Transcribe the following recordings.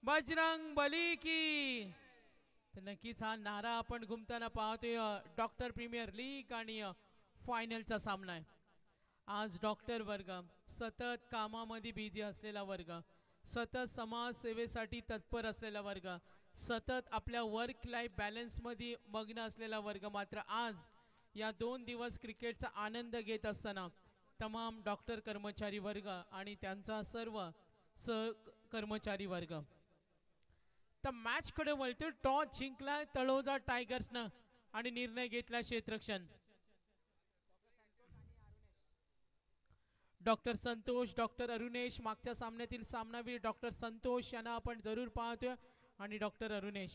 बजरंग बली की. तर नक्कीच हा नारा आपण घुमताना पाहतोय. डॉक्टर प्रीमियर लीग आणि फायनलचा सामना आहे. आज डॉक्टर वर्ग, सतत कामामध्ये बिझी असलेला वर्ग, सतत समाजसेवेसाठी तत्पर असलेला वर्ग, सतत आपल्या वर्क लाईफ बॅलन्समध्ये मग्न असलेला वर्ग मात्र आज या 2 दिवस क्रिकेटचा आनंद घेत असताना तमाम डॉक्टर कर्मचारी वर्ग आणि त्यांचा सर्व सहकर्मचारी वर्ग तर मॅच कडे वळतो. टॉस जिंकला तळोजा टायगर्सनं आणि निर्णय घेतला क्षेत्ररक्षण. डॉक्टर संतोष, डॉक्टर अरुणेश, मागच्या सामन्यातील सामनावीर डॉक्टर संतोष यांना आपण जरूर पाहतोय आणि doctor Arunesh.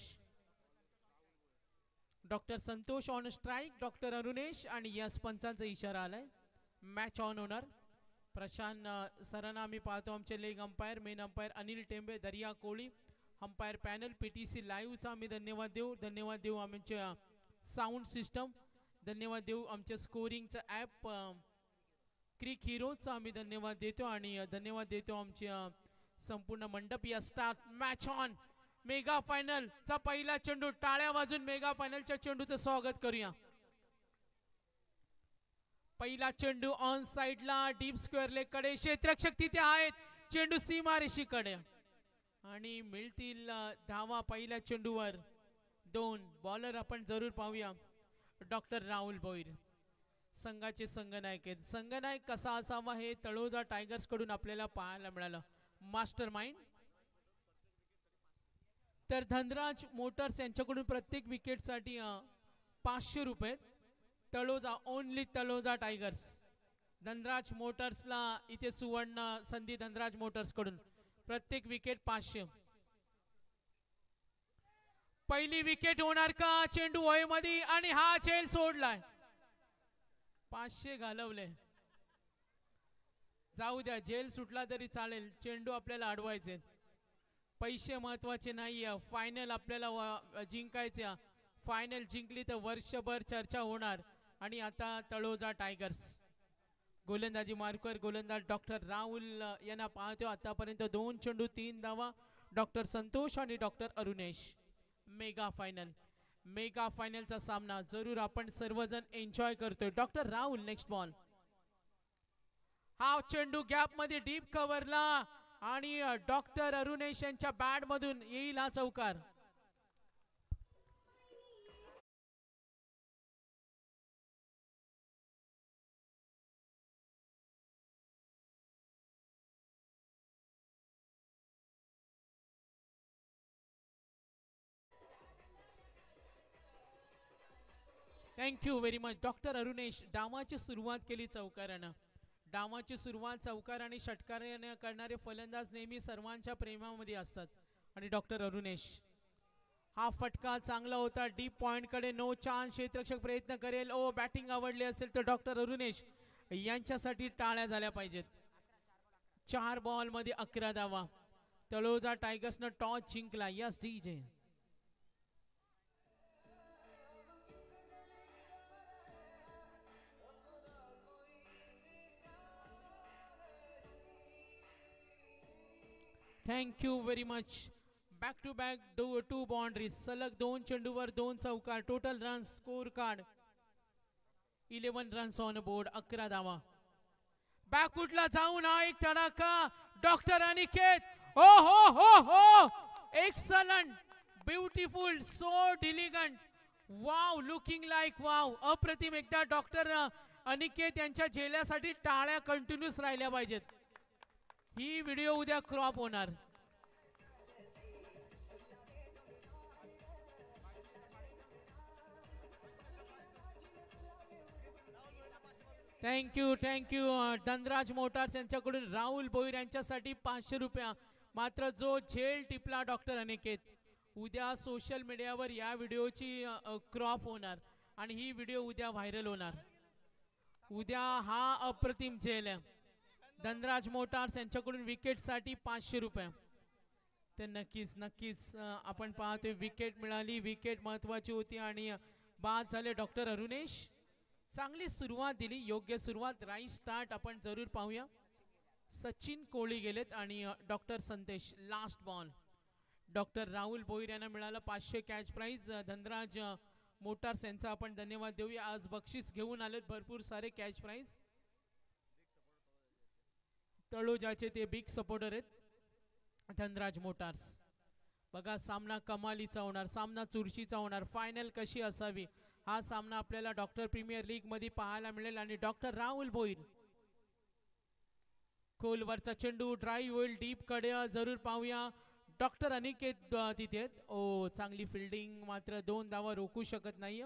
Doctor Santosh on strike, doctor Arunesh आणि यस पंचांचा इशारा आलाय. मॅच ऑन होणार. प्रशांत सरांना आम्ही पाहतो. आमचे leg umpire, main umpire Anil Tembe, दरिया कोळी, अंपायर पॅनल पीटीसी लाईव्हचा आम्ही धन्यवाद देऊ. धन्यवाद देऊ आमच्या साऊंड सिस्टम, धन्यवाद देऊ आमच्या स्कोरिंगचं ॲप क्रिक हिरोचा आम्ही धन्यवाद देतो आणि धन्यवाद देतो आमच्या संपूर्ण मंडप. या start match on. Mega final चा पहिला चेंडू. टाळ्या वाजून मेगा फायनलच्या चेंडूचं स्वागत करूया. पहिला चेंडू ऑन साइडला डीप स्क्वेअर लेग कडे. क्षेत्ररक्षक तिथे आहेत. चेंडू सीमारेषीकडे आणि मिळतील धावा पहिल्या चेंडूवर. 2 बॉलर आपण जरूर पाहूया. डॉक्टर राहुल भोईर संघाचे संघनायक आहेत. संघनायक कसा असावा हे तळोजा टायगर्स कडून आपल्याला पाहायला मिळालं. Master mind. तर धनराज मोटर्स यांच्याकडून प्रत्येक विकेटसाठी 500 रुपये. Taloja, only Taloja tigers. धनराज मोटर्सला इथे सुवर्ण संधी. धनराज मोटर्स कडून प्रत्येक विकेट 500. पहिली विकेट होणार का? चेंडू होईमध्ये आणि हा झेल सोडलाय. 500 घालवले. जाऊ द्या, झेल सुटला तरी चालेल. चेंडू आपल्याला अडवायचे. पैसे महत्वाचे नाही. फायनल आपल्याला जिंकायचे. फायनल जिंकली तर वर्षभर चर्चा होणार. आणि आता तळोजा टायगर्स गोलंदाजी मार्कर गोलंदाज डॉक्टर राहुल यांना पाहतो. आतापर्यंत 2 चेंडू 3 धावा. डॉक्टर संतोष आणि doctor Arunesh. Mega final, mega फायनलचा सामना जरूर आपण सर्वजण एन्जॉय करतोय. Doctor Rahul next ball. हा चेंडू गॅप मध्ये डीप कव्हरला आणि डॉक्टर अरुणेश यांच्या बॅट मधून येईल हा चौकार. Thank you very much. Doctor Arunesh डावाची सुरुवात केली चौकारानं. डावाची सुरुवात चौकार आणि षटकाराने करणारे फलंदाज नेहमी सर्वांच्या प्रेमामध्ये असतात. आणि डॉक्टर अरुणेश हा फटका चांगला होता. डीप पॉइंट कडे नो चान्स. क्षेत्ररक्षक प्रयत्न करेल. ओ बॅटिंग आवडली असेल तर डॉक्टर अरुणेश यांच्यासाठी टाळ्या झाल्या पाहिजेत. 4 बॉल मध्ये 11 धावा. तळोजा टायगर्सनं टॉस जिंकला. Yes DJ. Thank you very much. Back to back 2 boundaries. सलग 2 चेंडूवर 2 चौकार. Total run score card 11 runs on board. 11 धावा. बॅकफुटला जाऊन हा एक तडाखा. डॉक्टर अनिकेत. हो हो हो हो. Excellent, beautiful, so diligent. Wow, looking like wow. अप्रतिम. एकदा डॉक्टर अनिकेत यांच्या झेल्यासाठी टाळ्या कंटिन्यूस राहिल्या पाहिजेत. ही व्हिडिओ उद्या क्रॉप होणार. Thank you thank you. धनराज मोटार्स यांच्याकडून राहुल भोईर यांच्यासाठी 500 रुपया. मात्र जो झेल टिपला डॉक्टर अनिकेत, उद्या सोशल मीडियावर या व्हिडिओची क्रॉप होणार आणि ही व्हिडिओ उद्या व्हायरल होणार. उद्या हा अप्रतिम झेल आहे. धनराज मोटार्स यांच्याकडून विकेटसाठी 500 रुपये. तर नक्कीच नक्कीच आपण पाहतोय विकेट मिळाली. विकेट महत्वाची होती आणि बाद झाले डॉक्टर अरुणेश. चांगली सुरुवात दिली. योग्य सुरुवात. राईट स्टार्ट आपण जरूर पाहूया. सचिन कोळी गेलेत आणि डॉक्टर संदेश. Last ball. Doctor Rahul Bhoir यांना मिळालं 500 कॅश प्राइज. धनराज मोटार्स यांचा आपण धन्यवाद देऊया. आज बक्षीस घेऊन आलेत भरपूर सारे कॅश प्राइज. तळोजाचे ते बिग सपोर्टर आहेत धनराज मोटार्स. बघा सामना कमालीचा होणार, सामना चुरशीचा होणार. फायनल कशी असावी हा सामना आपल्याला डॉक्टर प्रीमियर लीग मध्ये पाहायला मिळेल. आणि डॉक्टर राहुल भोईर खोलवरचा चेंडू ड्राईव्ह होईल डीप कडे, जरूर पाहूया. डॉक्टर अनिकेत तिथे ओ चांगली फिल्डिंग, मात्र 2 धावा रोखू शकत नाही.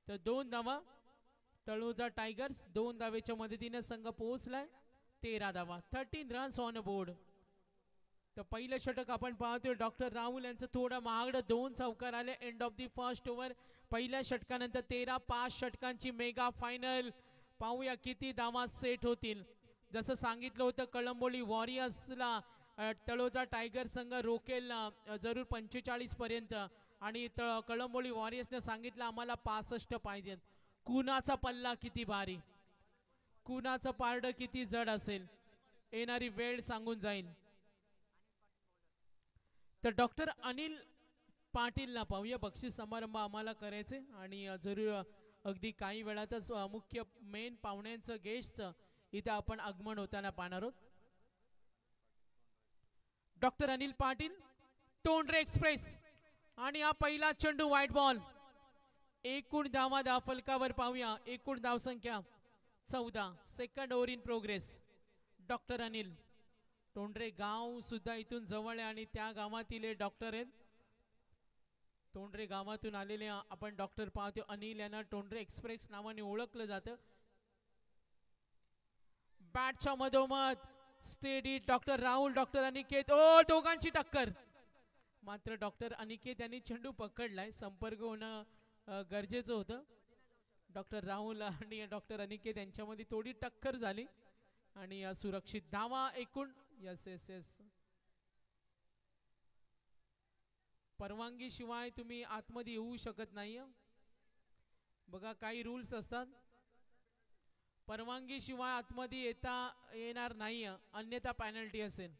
तर 2 धावा तळोजा टायगर्स, 2 धावेच्या मदतीने संघ पोहोचलाय. 13 धावा, 13 रन्स ऑन बोर्ड. तर पहिलं षटक आपण पाहतोय डॉक्टर राहुल यांचं थोडं महागडं. 2 चौकार आले end of the first over. पहिल्या षटकानंतर 13-5 षटकांची मेगा फायनल. पाहूया किती धावा सेट होतील. जसं सांगितलं होतं कळंबोली वॉरियर्सला तळोजा टायगर संघ रोकेल जरूर 45 पर्यंत. आणि कळंबोली वॉरियर्सने सांगितलं आम्हाला 65 पाहिजेत. कुणाचा पल्ला किती भारी, कुणाचं पारडं किती जड असेल येणारी वेळ सांगून जाईल. तर डॉक्टर अनिल पाटीलला पाहूया. बक्षीस समारंभ आम्हाला करायचे आणि जरूर अगदी काही वेळातच मुख्य मेन पाहुण्यांचं गेस्टचं इथं आपण आगमन होताना पाहणार आहोत. Doctor Anil Patil Tondare express. आणि हा पहिला चेंडू व्हाईट बॉल. एकूण धावा फलकावर पाहूया. एकूण धावसंख्या 14. Second over in progress. Doctor Anil Tondare गाव सुद्धा इथून जवळ आहे आणि त्या गावातील डॉक्टर आहेत. तोंडरे गावातून आलेले आपण डॉक्टर पाहतो. अनिल यांना तोंडरे एक्सप्रेस नावाने ओळखलं जातं. बॅटच्या मधोमध steady doctor Rahul, doctor Aniket. ओ दोघांची टक्कर, मात्र डॉक्टर अनिकेत यांनी चेंडू पकडलाय. संपर्क होणं गरजेचं होतं. डॉक्टर राहुल आणि डॉक्टर अनिकेत यांच्यामध्ये थोडी टक्कर झाली आणि सुरक्षित धावा एकूण. यस यस यस, परवानगी शिवाय तुम्ही आतमध्ये येऊ शकत नाही. बघा काही रूल्स असतात, परवानगी शिवाय आतमध्ये येणार नाही, अन्यथा पेनल्टी असेल.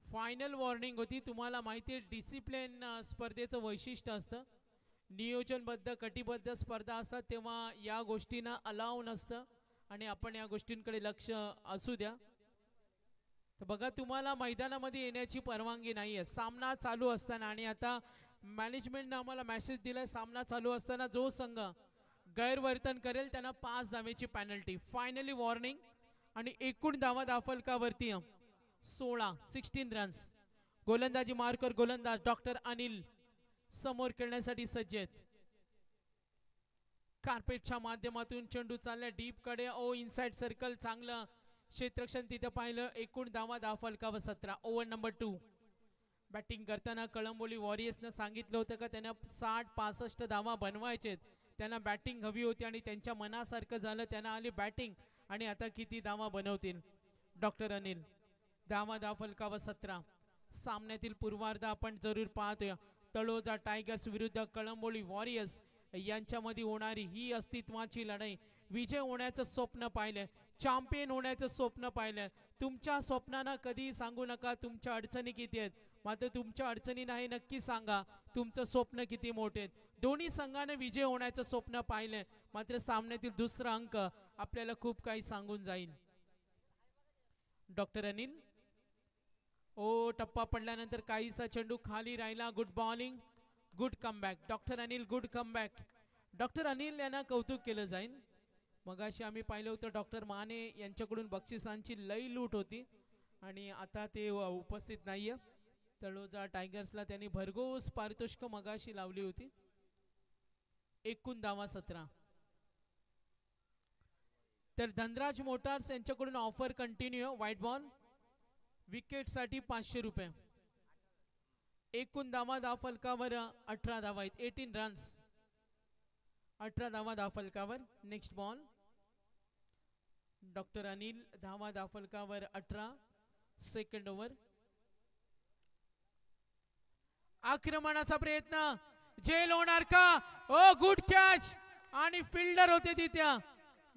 फायनल वॉर्निंग होती. तुम्हाला माहिती आहे डिसिप्लिन स्पर्धेचं वैशिष्ट्य असतं. नियोजनबद्ध कटिबद्ध स्पर्धा असतात तेव्हा या गोष्टींना अलाव नसतं आणि आपण या गोष्टींकडे लक्ष असू द्या. तर बघा तुम्हाला मैदानामध्ये येण्याची परवानगी नाही आहे सामना चालू असताना. आणि आता मॅनेजमेंटने आम्हाला मेसेज दिलाय सामना चालू असताना जो संघ गैरवर्तन करेल त्यांना 5 धावेची पेनल्टी. Finally warning. आणि एकूण धावा दाफलकावरती 16 रन्स. गोलंदाजी मार्कर गोलंदाज डॉक्टर अनिल समोर खेळण्यासाठी सज्ज आहेत. कार्पेटच्या माध्यमातून चेंडू चालला डीप कडे. ओ इनसाइड सर्कल, चांगलं क्षेत्ररक्षण तिथे पाहिलं. एकूण धावा दाफलकावर 17. Over number 2. बॅटिंग करताना कळंबोली वॉरियर्सनं सांगितलं होतं का त्यांना 60-65 धावा बनवायचेत. त्यांना बॅटिंग हवी होती आणि त्यांच्या मनासारखं झालं. त्यांना आली बॅटिंग आणि आता किती धावा बनवतील डॉक्टर अनिल. धावा दाफलकावर 17. सामन्यातील पूर्वार्ध आपण जरूर पाहतोय. तळोजा टायगर्स विरुद्ध कळंबोली वॉरियर्स यांच्यामध्ये होणारी ही अस्तित्वाची लढाई. विजय होण्याचं स्वप्न पाहिलं, चॅम्पियन होण्याचं स्वप्न पाहिलं. तुमच्या स्वप्नांना कधी सांगू नका तुमच्या अडचणी किती आहेत, मात्र तुमच्या अडचणी नाही नक्की सांगा तुमचं स्वप्न किती मोठे आहेत. दोन्ही संघाने विजय होण्याचं स्वप्न पाहिलं, मात्र सामन्यातील दुसरा अंक आपल्याला खूप काही सांगून जाईल. डॉक्टर अनिल. ओ टप्पा पडल्यानंतर काहीसा चेंडू खाली राहिला. Good bowling, good comeback. Doctor Anil good comeback. Doctor Anil यांना कौतुक केलं जाईल. मगाशी आम्ही पाहिलं होतं डॉक्टर माने यांच्याकडून बक्षिसांची लई लूट होती आणि आता ते उपस्थित नाहीये. तळोजा टायगर्सला त्यांनी भरघोस पारितोषिक मगाशी लावली होती. एकूण धावा 17. तर धनराज मोटार्स यांच्याकडून offer continue. White ball. Wicket साठी 500 रुपये. एकूण धावा दाफलकावर 18 धावा आहेत. 18 रन्स. 18 धावा दाफलकावर. Next ball. डॉक्टर अनिल धावा दाफलकावर 18. Second over. आक्रमणाचा प्रयत्न जेल होणार का? ओ गुड कॅच. आणि फिल्डर होते तिथे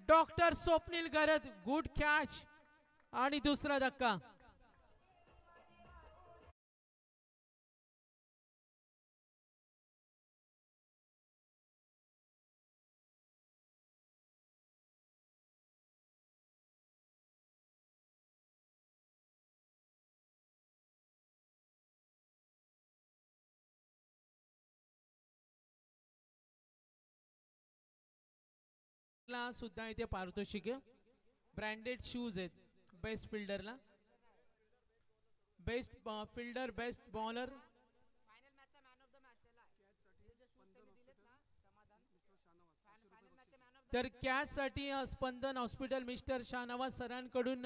डॉक्टर स्वप्नील गरज. गुड कॅच आणि दुसरा धक्का. ला सुद्धा इथे पारितोषिक आहे. ब्रँडेड शूज आहेत बेस्ट फिल्डरला, बेस्ट फिल्डर, बेस्ट बॉलर. तर कॅशसाठी स्पंदन हॉस्पिटल मिस्टर शाहनवाज सरांकडून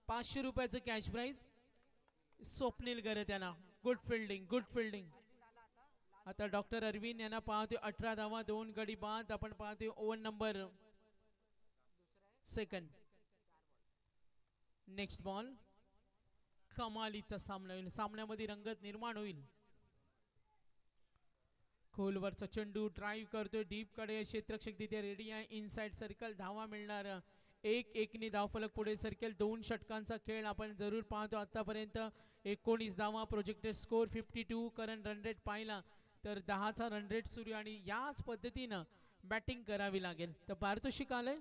500 रुपयाचं कॅश प्राइज. स्वप्नील गरे त्यांना गुड फिल्डिंग, गुड फिल्डिंग. आता डॉक्टर अरविंद यांना पाहतोय 18 धावा 2 गडी बाद. आपण पाहतोय over number second. Next ball. कमालीचा सामना होईल, सामन्यामध्ये रंगत निर्माण होईल. खोलवरचा चेंडू ड्राईव्ह करतोय डीप कडे. क्षेत्ररक्षक तिथे रेडी आहे. इनसाइड सर्कल धावा मिळणार. 1-1 धावफलक पुढे सरकेल. 2 षटकांचा खेळ आपण जरूर पाहतो आतापर्यंत. 19 धावा projected score 52. Current run rate पाहिला तर 10चा रन रेट सुरू आणि याच पद्धतीनं बॅटिंग करावी लागेल. तर पारितोषिक आलंय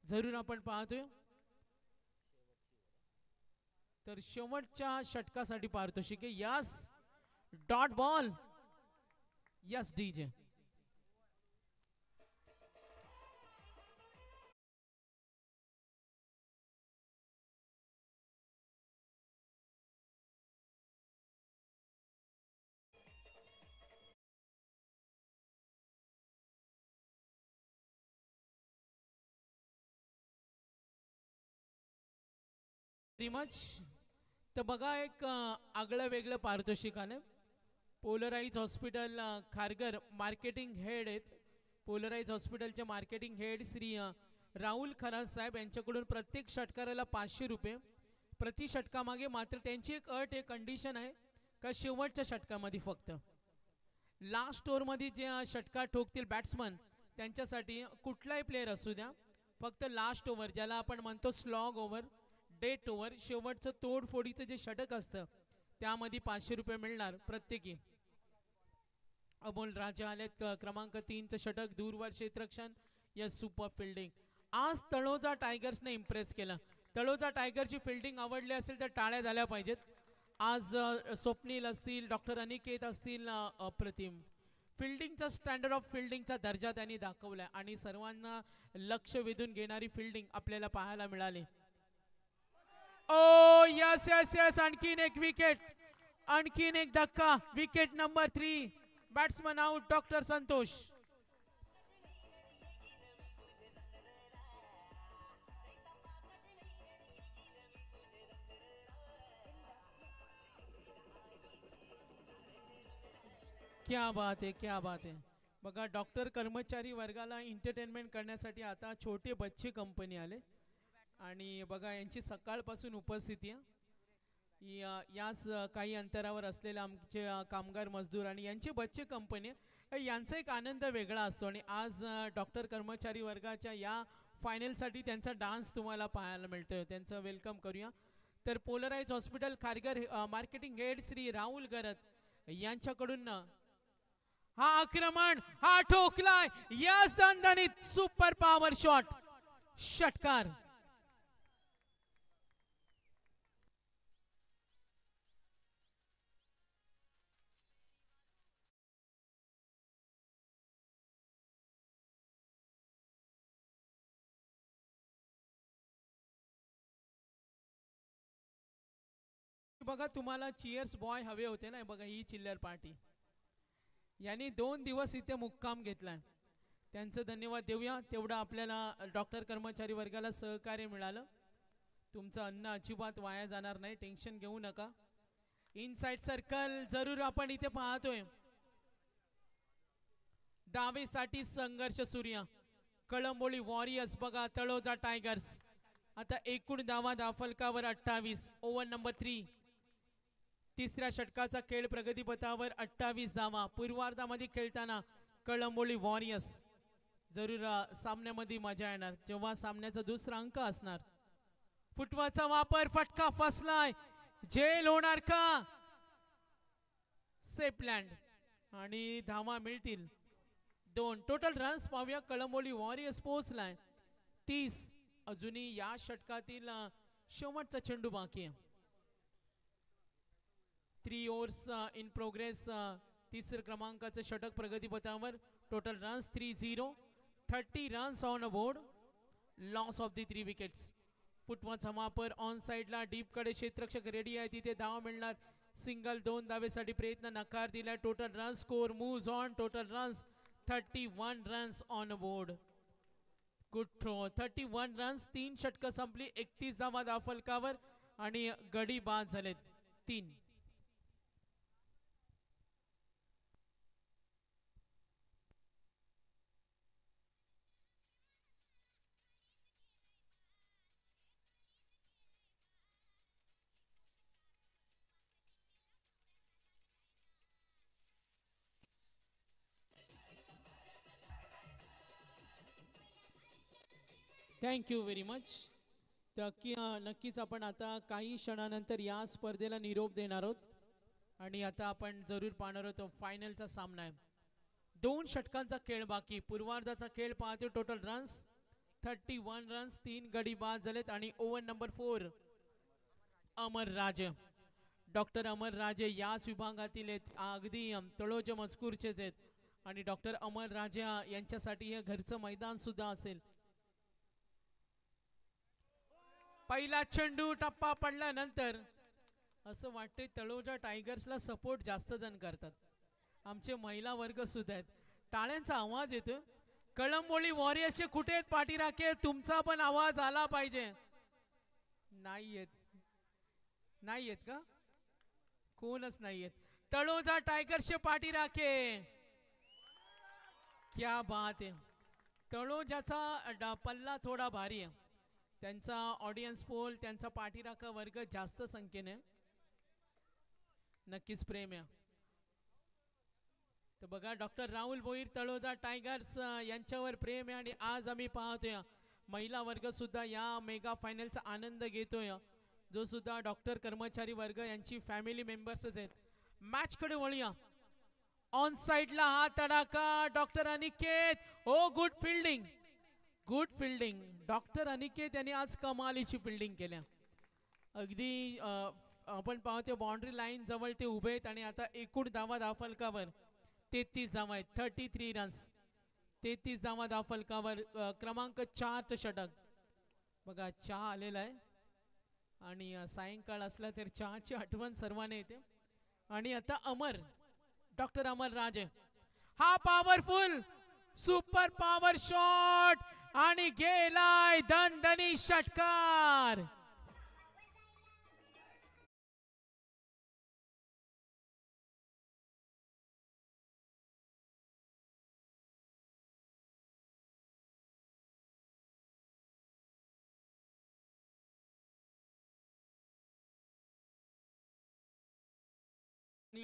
जरूर आपण पाहतोय. तर शेवटच्या षटकासाठी पारितोषिक आहे. Yes dot ball. Yes DJ. Much. तर बघा एक आगळं वेगळं पारितोषिक आलं. Polarise hospital Kharghar marketing head आहेत. पोलराइज हॉस्पिटलचे मार्केटिंग हेड श्री राहुल खरात साहेब यांच्याकडून प्रत्येक षटकाराला 500 रुपये प्रति षटकामागे. मात्र त्यांची एक अट आहे, कंडिशन आहे का शेवटच्या षटकामध्ये फक्त लास्ट ओव्हरमध्ये जे षटकार ठोकतील बॅट्समन त्यांच्यासाठी कुठलाही प्लेयर असू द्या, फक्त लास्ट ओव्हर ज्याला आपण म्हणतो स्लॉग ओव्हर, डेट ओव्हर, शेवटचं तोडफोडीचं जे षटक असतं त्यामध्ये 500 रुपये मिळणार प्रत्येकी. अमोल राजा आलेत. क्रमांक 3चं षटक दूरवर क्षेत्ररक्षण. Yes super fielding. आज तळोजा टायगर्सने इम्प्रेस केलं. तळोजा टायगरची फिल्डिंग आवडली असेल तर टाळ्या झाल्या पाहिजेत. आज स्वप्नील असतील, डॉक्टर अनिकेत असतील, अप्रतिम फिल्डिंगचा स्टँडर्ड ऑफ फिल्डिंगचा दर्जा त्यांनी दाखवलाय आणि सर्वांना लक्ष वेधून घेणारी फिल्डिंग आपल्याला पाहायला मिळाली. ओ यस यस यस. आणखीन एक विकेट, आणखीन एक धक्का. Wicket number 3. Batsman out doctor Santosh. क्या बात है, क्या बात है. बघा डॉक्टर कर्मचारी वर्गाला एंटरटेनमेंट करण्यासाठी आता छोटे बच्चे कंपनी आले आणि बघा यांची सकाळपासून उपस्थिती आहे. याच काही अंतरावर असलेले आमचे कामगार मजदूर आणि यांचे बच्चे कंपनी यांचा एक आनंद वेगळा असतो आणि आज डॉक्टर कर्मचारी वर्गाच्या या फायनलसाठी त्यांचा डान्स तुम्हाला पाहायला मिळतोय. त्यांचं वेलकम करूया. तर Polaris hospital Kharghar marketing head Shri Rahul Garat यांच्याकडून हा आक्रमण, हा ठोकलाय. यस दणदणीत सुपर पॉवर शॉट, षटकार. बघा तुम्हाला चियर्स बॉय हवे होते ना. बघा ही चिल्लर पार्टी यांनी 2 दिवस इथे मुक्काम घेतलाय. त्यांचं धन्यवाद देऊया. तेवढं आपल्याला डॉक्टर कर्मचारी वर्गाला सहकार्य मिळालं. तुमचं अन्न अजिबात वाया जाणार नाही, टेन्शन घेऊ नका. इनसाइड सर्कल जरूर आपण इथे पाहतोय. दावेसाठी संघर्ष सूर्य. कळंबोली वॉरियर्स बघा तळोजा टायगर्स. आता एकूण धावा धावफलकावर 28. Over number 3. तिसऱ्या षटकाचा खेळ प्रगतीपथावर. 28 धावा पूर्वार्धामध्ये खेळताना कळंबोली वॉरियर्स. जरूर सामन्यामध्ये मजा येणार जेव्हा सामन्याचा दुसरा अंक असणार. फुटवाचा वापर, फटका फसलाय. झेल होणार का? सेफलँड आणि धावा मिळतील 2. टोटल रन्स पाहूया. कळंबोली वॉरियर्स पोहोचलाय 30. अजूनही या षटकातील शेवटचा चेंडू बाकी आहे. 3 ओव्हर्स इन प्रोग्रेस. तिसरं क्रमांकाचं षटक प्रगतीपथावर. Total runs 30. 30 runs on board. Loss of the 3 wickets. फुटबॉलचा वापर ऑन साइडला डीप कडे क्षेत्ररक्षक रेडी आहे तिथे धाव मिळणार. सिंगल 2 धावेसाठी प्रयत्न नकार दिला. Total run score moves on. Total runs 31 runs on board. Good throw. 31 runs. 3 षटकं संपली. 31 धावा धावफलकावर आणि गडी बाद झालेत 3. Thank you very much. नक्कीच आपण आता काही क्षणानंतर या स्पर्धेला निरोप देणार आहोत आणि आता आपण जरूर पाहणार आहोत फायनलचा सामना आहे. 2 षटकांचा खेळ बाकी. पूर्वार्धाचा खेळ पाहतो. Total runs 31 runs. 3 गडी बाद झालेत आणि ओव्हर नंबर 4 अमर राजे. डॉक्टर अमर राजे याच विभागातील आहेत. अगदी तळोज मजकूरचेच आहेत आणि डॉक्टर अमर राजे यांच्यासाठी हे घरचं मैदान सुद्धा असेल. पहिला चेंडू टप्पा पडल्यानंतर असं वाटते तळोजा टायगर्सला सपोर्ट जास्त जण करतात. आमचे महिला वर्ग सुद्धा आहेत. टाळ्यांचा आवाज येतो. कळंबोली वॉरियर्सचे कुठे आहेत पाठीराखे? तुमचा पण आवाज आला पाहिजे. नाही येत. नाही येत का? कोणच नाही येत. तळोजा टायगर्सचे पाठीराखे. क्या बात आहे. तळोजाचा पल्ला थोडा भारी आहे. त्यांचा ऑडियन्स पोल, त्यांचा पाठीराखा वर्ग जास्त संख्येने. नक्कीच प्रेम आहे. तर बघा डॉक्टर राहुल भोईर तळोजा टायगर्स यांच्यावर प्रेम आहे आणि आज आम्ही पाहतोय महिला वर्ग सुद्धा या मेगा फायनलचा आनंद घेतोय. जो सुद्धा डॉक्टर कर्मचारी वर्ग यांची फॅमिली मेंबर्सच आहेत. मॅच कडे वळूया. ऑन साइडला हा तडाखा. डॉक्टर अनिकेत. ओ good fielding. Good fielding. Doctor Aniket यांनी आज कमालीची फिल्डिंग केल्या. अगदी आपण पाहतो बाउंड्री लाईन जवळ ते उभे आहेत आणि आता एकूण धावा धावफलकावर 33 धावा आहेत. 33 रन्स. 33 धावा धावफलकावर. क्रमांक 4चं षटक. बघा चहा आलेला आहे आणि सायंकाळ असला तर चहाची आठवण सर्वांना येते. आणि आता अमर, डॉक्टर अमर राजे. हा पॉवरफुल सुपर पॉवर शॉट आणि गेलाय दणदणी षटकार.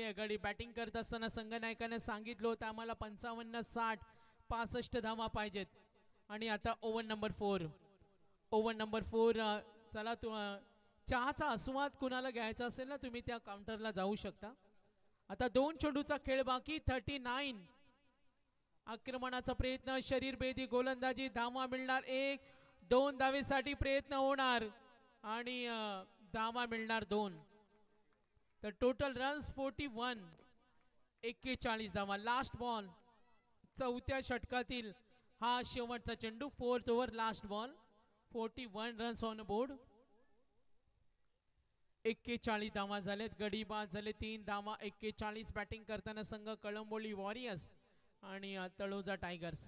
आघाडी बॅटिंग करत असताना संघनायकाने सांगितलं होतं आम्हाला 55, 60, 65 धावा पाहिजेत. आणि आता ओव्हर नंबर 4. Over number 4. चला चहाचा आस्वाद कुणाला घ्यायचा असेल ना तुम्ही त्या काउंटरला जाऊ शकता. आता 2 चेंडूचा खेळ बाकी. 39. आक्रमणाचा प्रयत्न. शरीरभेदी गोलंदाजी. धावा मिळणार 1. 2 धावेसाठी प्रयत्न होणार आणि धावा मिळणार 2. तर टोटल रन्स 41. 41 धावा. Last ball. 4थ्या षटकातील हा शेवटचा चेंडू. 4th over last ball. 41 runs on board. 41 धावा झालेत. गडी बाद झाले 3 धावा. 41 बॅटिंग करताना संघ कळंबोली वॉरियर्स आणि तळोजा टायगर्स.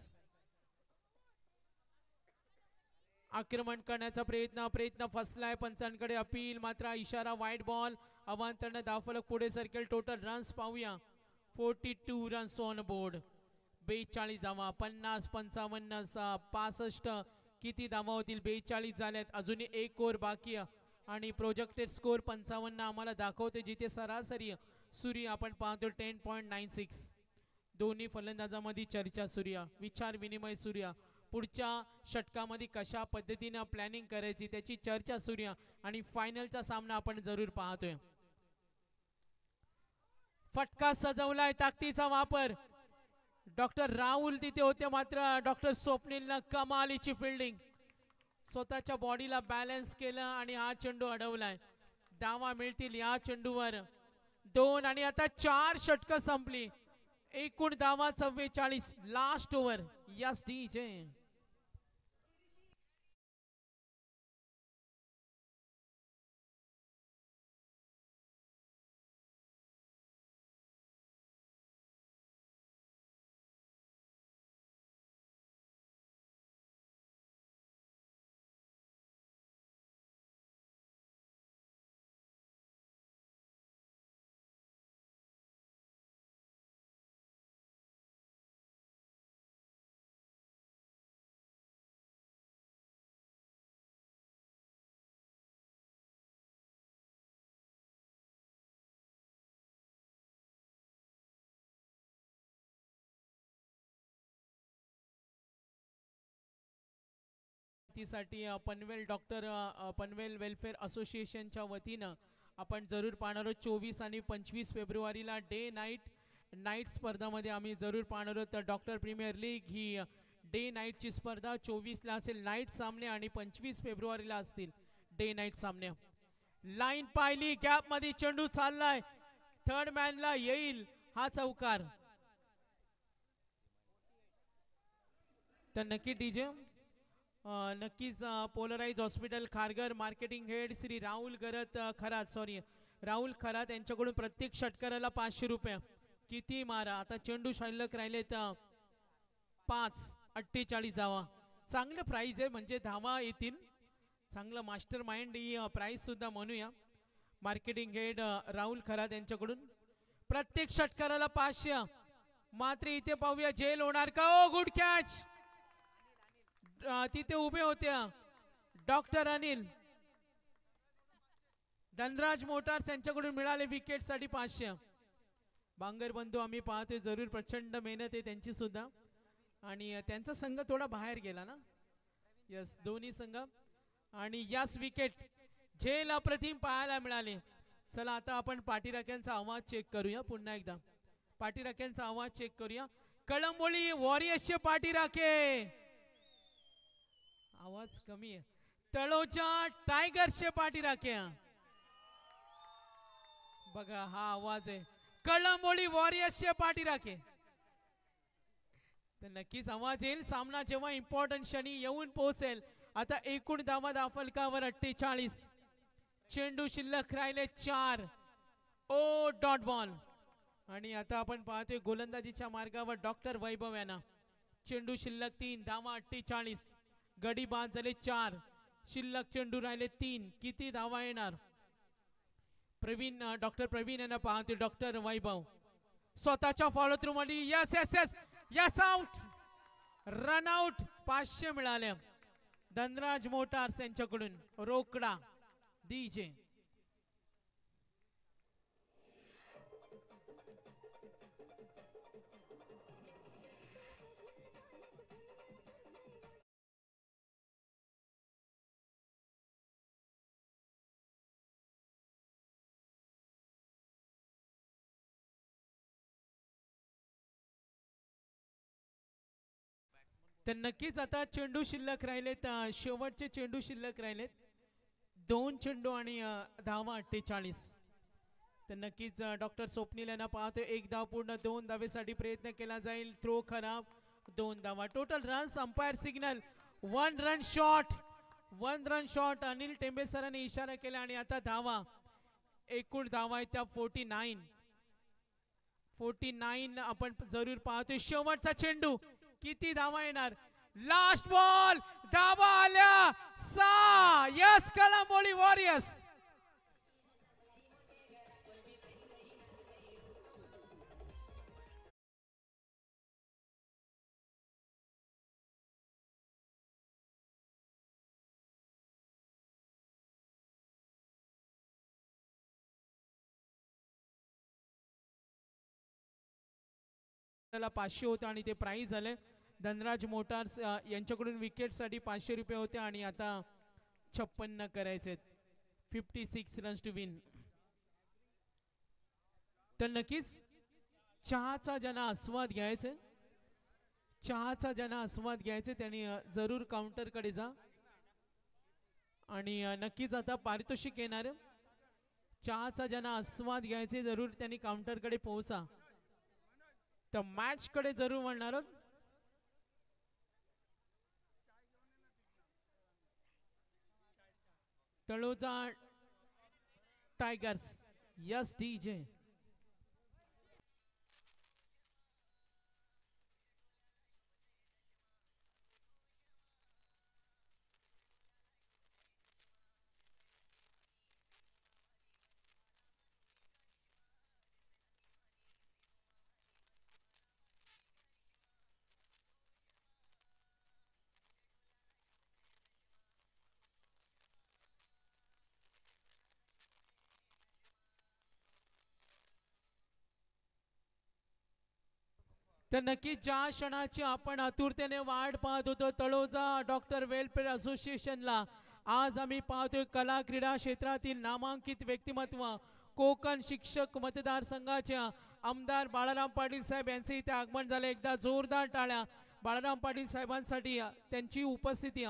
आक्रमण करण्याचा प्रयत्न फसलाय. पंचांकडे अपील. मात्र इशारा वाईड बॉल. अवांतरनं धावफलक पुढे सरकेल. टोटल रन्स पाहूया. 42 रन्स ऑन बोर्ड. 42 धावा. 50, 55, 65 किती धावा होतील? 42 झाल्यात. अजूनही 1 ओव्हर बाकी आणि प्रोजेक्टेड स्कोर 55 आम्हाला दाखवते. जिथे सरासरी सूर्य आपण पाहतो 10.96. दोन्ही फलंदाजामध्ये चर्चा सूर्य. विचार विनिमय सूर्य. पुढच्या षटकामध्ये कशा पद्धतीने प्लॅनिंग करायची त्याची चर्चा सूर्य. आणि फायनलचा सामना आपण जरूर पाहतोय. फटका सजवलाय. ताकदीचा वापर. डॉक्टर राहुल तिथे होते मात्र डॉक्टर स्वप्नीलनं कमालीची फिल्डिंग. स्वतःच्या बॉडीला बॅलन्स केलं आणि हा चेंडू अडवलाय. धावा मिळतील या चेंडूवर 2 आणि आता 4 षटकं संपली. एकूण धावा 44. Last over. Yes DJ. साठी पनवेल पनवेल वेलफेअर असोसिएशनच्या वतीनं आपण जरूर पाहणार आहोत. 24 आणि 25 फेब्रुवारीला नाईट स्पर्धामध्ये आम्ही जरूर पाहणार आहोत. तर डॉक्टर प्रीमियर लीग ही डे नाईटची स्पर्धा 24ला असेल नाईट सामने आणि 25 फेब्रुवारीला असतील डे नाईट सामने. लाईन पाहिली, गॅप मध्ये चेंडू चाललाय, थर्ड मॅनला येईल हा चौकार. तर नक्की डीजे नक्कीच Polaris hospital Kharghar marketing head Shri Rahul Kharat यांच्याकडून प्रत्येक षटकाराला 500 रुपये. किती मारा, आता चेंडू शिल्लक राहिलेत 5:48 धावा. चांगलं प्राइज आहे, म्हणजे धावा येतील. चांगलं मास्टर माइंड ही प्राइज सुद्धा म्हणूया. मार्केटिंग हेड राहुल खरात यांच्याकडून प्रत्येक षटकाराला 500. मात्र इथे पाहूया जेल होणार का. ओ गुड कॅच, तिथे उभे होत्या डॉक्टर अनिल. धनराज मोटार्स यांच्याकडून मिळाले विकेट साठी 500. बांगर बंधू आम्ही पाहतोय, जरूर प्रचंड मेहनत आहे त्यांची सुद्धा. आणि त्यांचा संघ थोडा बाहेर गेला ना. यस, दोन्ही संघ. आणि याच विकेट झेल अप्रतिम पाहायला मिळाले. चला आता आपण पाठीराख्यांचा आवाज चेक करूया. पुन्हा एकदा पाठीराख्यांचा आवाज चेक करूया. कळंबोली वॉरियर्सचे पाठीराखे आवाज कमी आहे. तळोजा टायगर्सचे पाठीराखे बघा, हा आवाज आहे. कळंबोली वॉरियर्सचे पाठीराखे. तर नक्कीच आवाज येईल सामना जेव्हा इम्पॉर्टंट क्षणी येऊन पोहोचेल. आता एकूण धावा फलकावर 48. चेंडू शिल्लक राहिले 4. Oh dot ball. आणि आता आपण पाहतोय गोलंदाजीच्या मार्गावर डॉक्टर वैभव यांना. चेंडू शिल्लक 3, धावा 48. गडी बाद झाले 4. शिल्लक चेंडू राहिले 3. किती धावा येणार. डॉक्टर प्रवीण यांना पाहतोय. डॉक्टर वैभव स्वतःच्या फॉलो थ्रू मध्ये. Yes yes yes yes, out, run out. 500 मिळाले धनराज मोटार्स यांच्याकडून. रोकडा डीजे. तर नक्कीच आता चेंडू शिल्लक राहिलेत, शेवटचे चेंडू शिल्लक राहिलेत. 2 चेंडू आणि धावा 48. तर नक्कीच डॉक्टर स्वप्नील यांना पाहतो. 1 धाव पूर्ण, 2 धावेसाठी प्रयत्न केला जाईल. थ्रो खराब, 2 धावा. Total runs umpire signal 1 run shot. 1 run shot Anil Tembe सरांनी इशारा केला. आणि आता धावा, एकूण धावा आहेत त्या 49 आपण जरूर पाहतोय. शेवटचा चेंडू, किती धावा येणार. लास्ट बॉल, धावा आल्या 6. Yes, Kalamboli warriors. त्याला 500 होतं आणि ते प्राइज झाले. धनराज मोटार्स यांच्याकडून विकेटसाठी 500 रुपये होते आणि आता 56 करायचे. 56 रन्स टू विन. तर नक्कीच चहाचा ज्यांना आस्वाद घ्यायचे, त्यांनी जरूर काउंटरकडे जा. आणि नक्कीच आता पारितोषिक येणार. चहाचा ज्यांना आस्वाद घ्यायचे जरूर त्यांनी काउंटरकडे पोहोचा. तर मॅच कडे जरूर वळणार आहोत. तळोजा टायगर्स. Yes DJ. तर नक्की ज्या क्षणाची आपण आतुरतेने वाट पाहत होतो तळोजा डॉक्टर वेलफेअर असोसिएशनला आज आम्ही पाहतोय कला क्रीडा क्षेत्रातील नामांकित व्यक्तिमत्व कोकण शिक्षक मतदारसंघाचे आमदार बाळाराम पाटील साहेब यांचे इथे आगमन झाले। एकदा जोरदार टाळ्या बाळाराम पाटील साहेबांसाठी, त्यांची उपस्थिती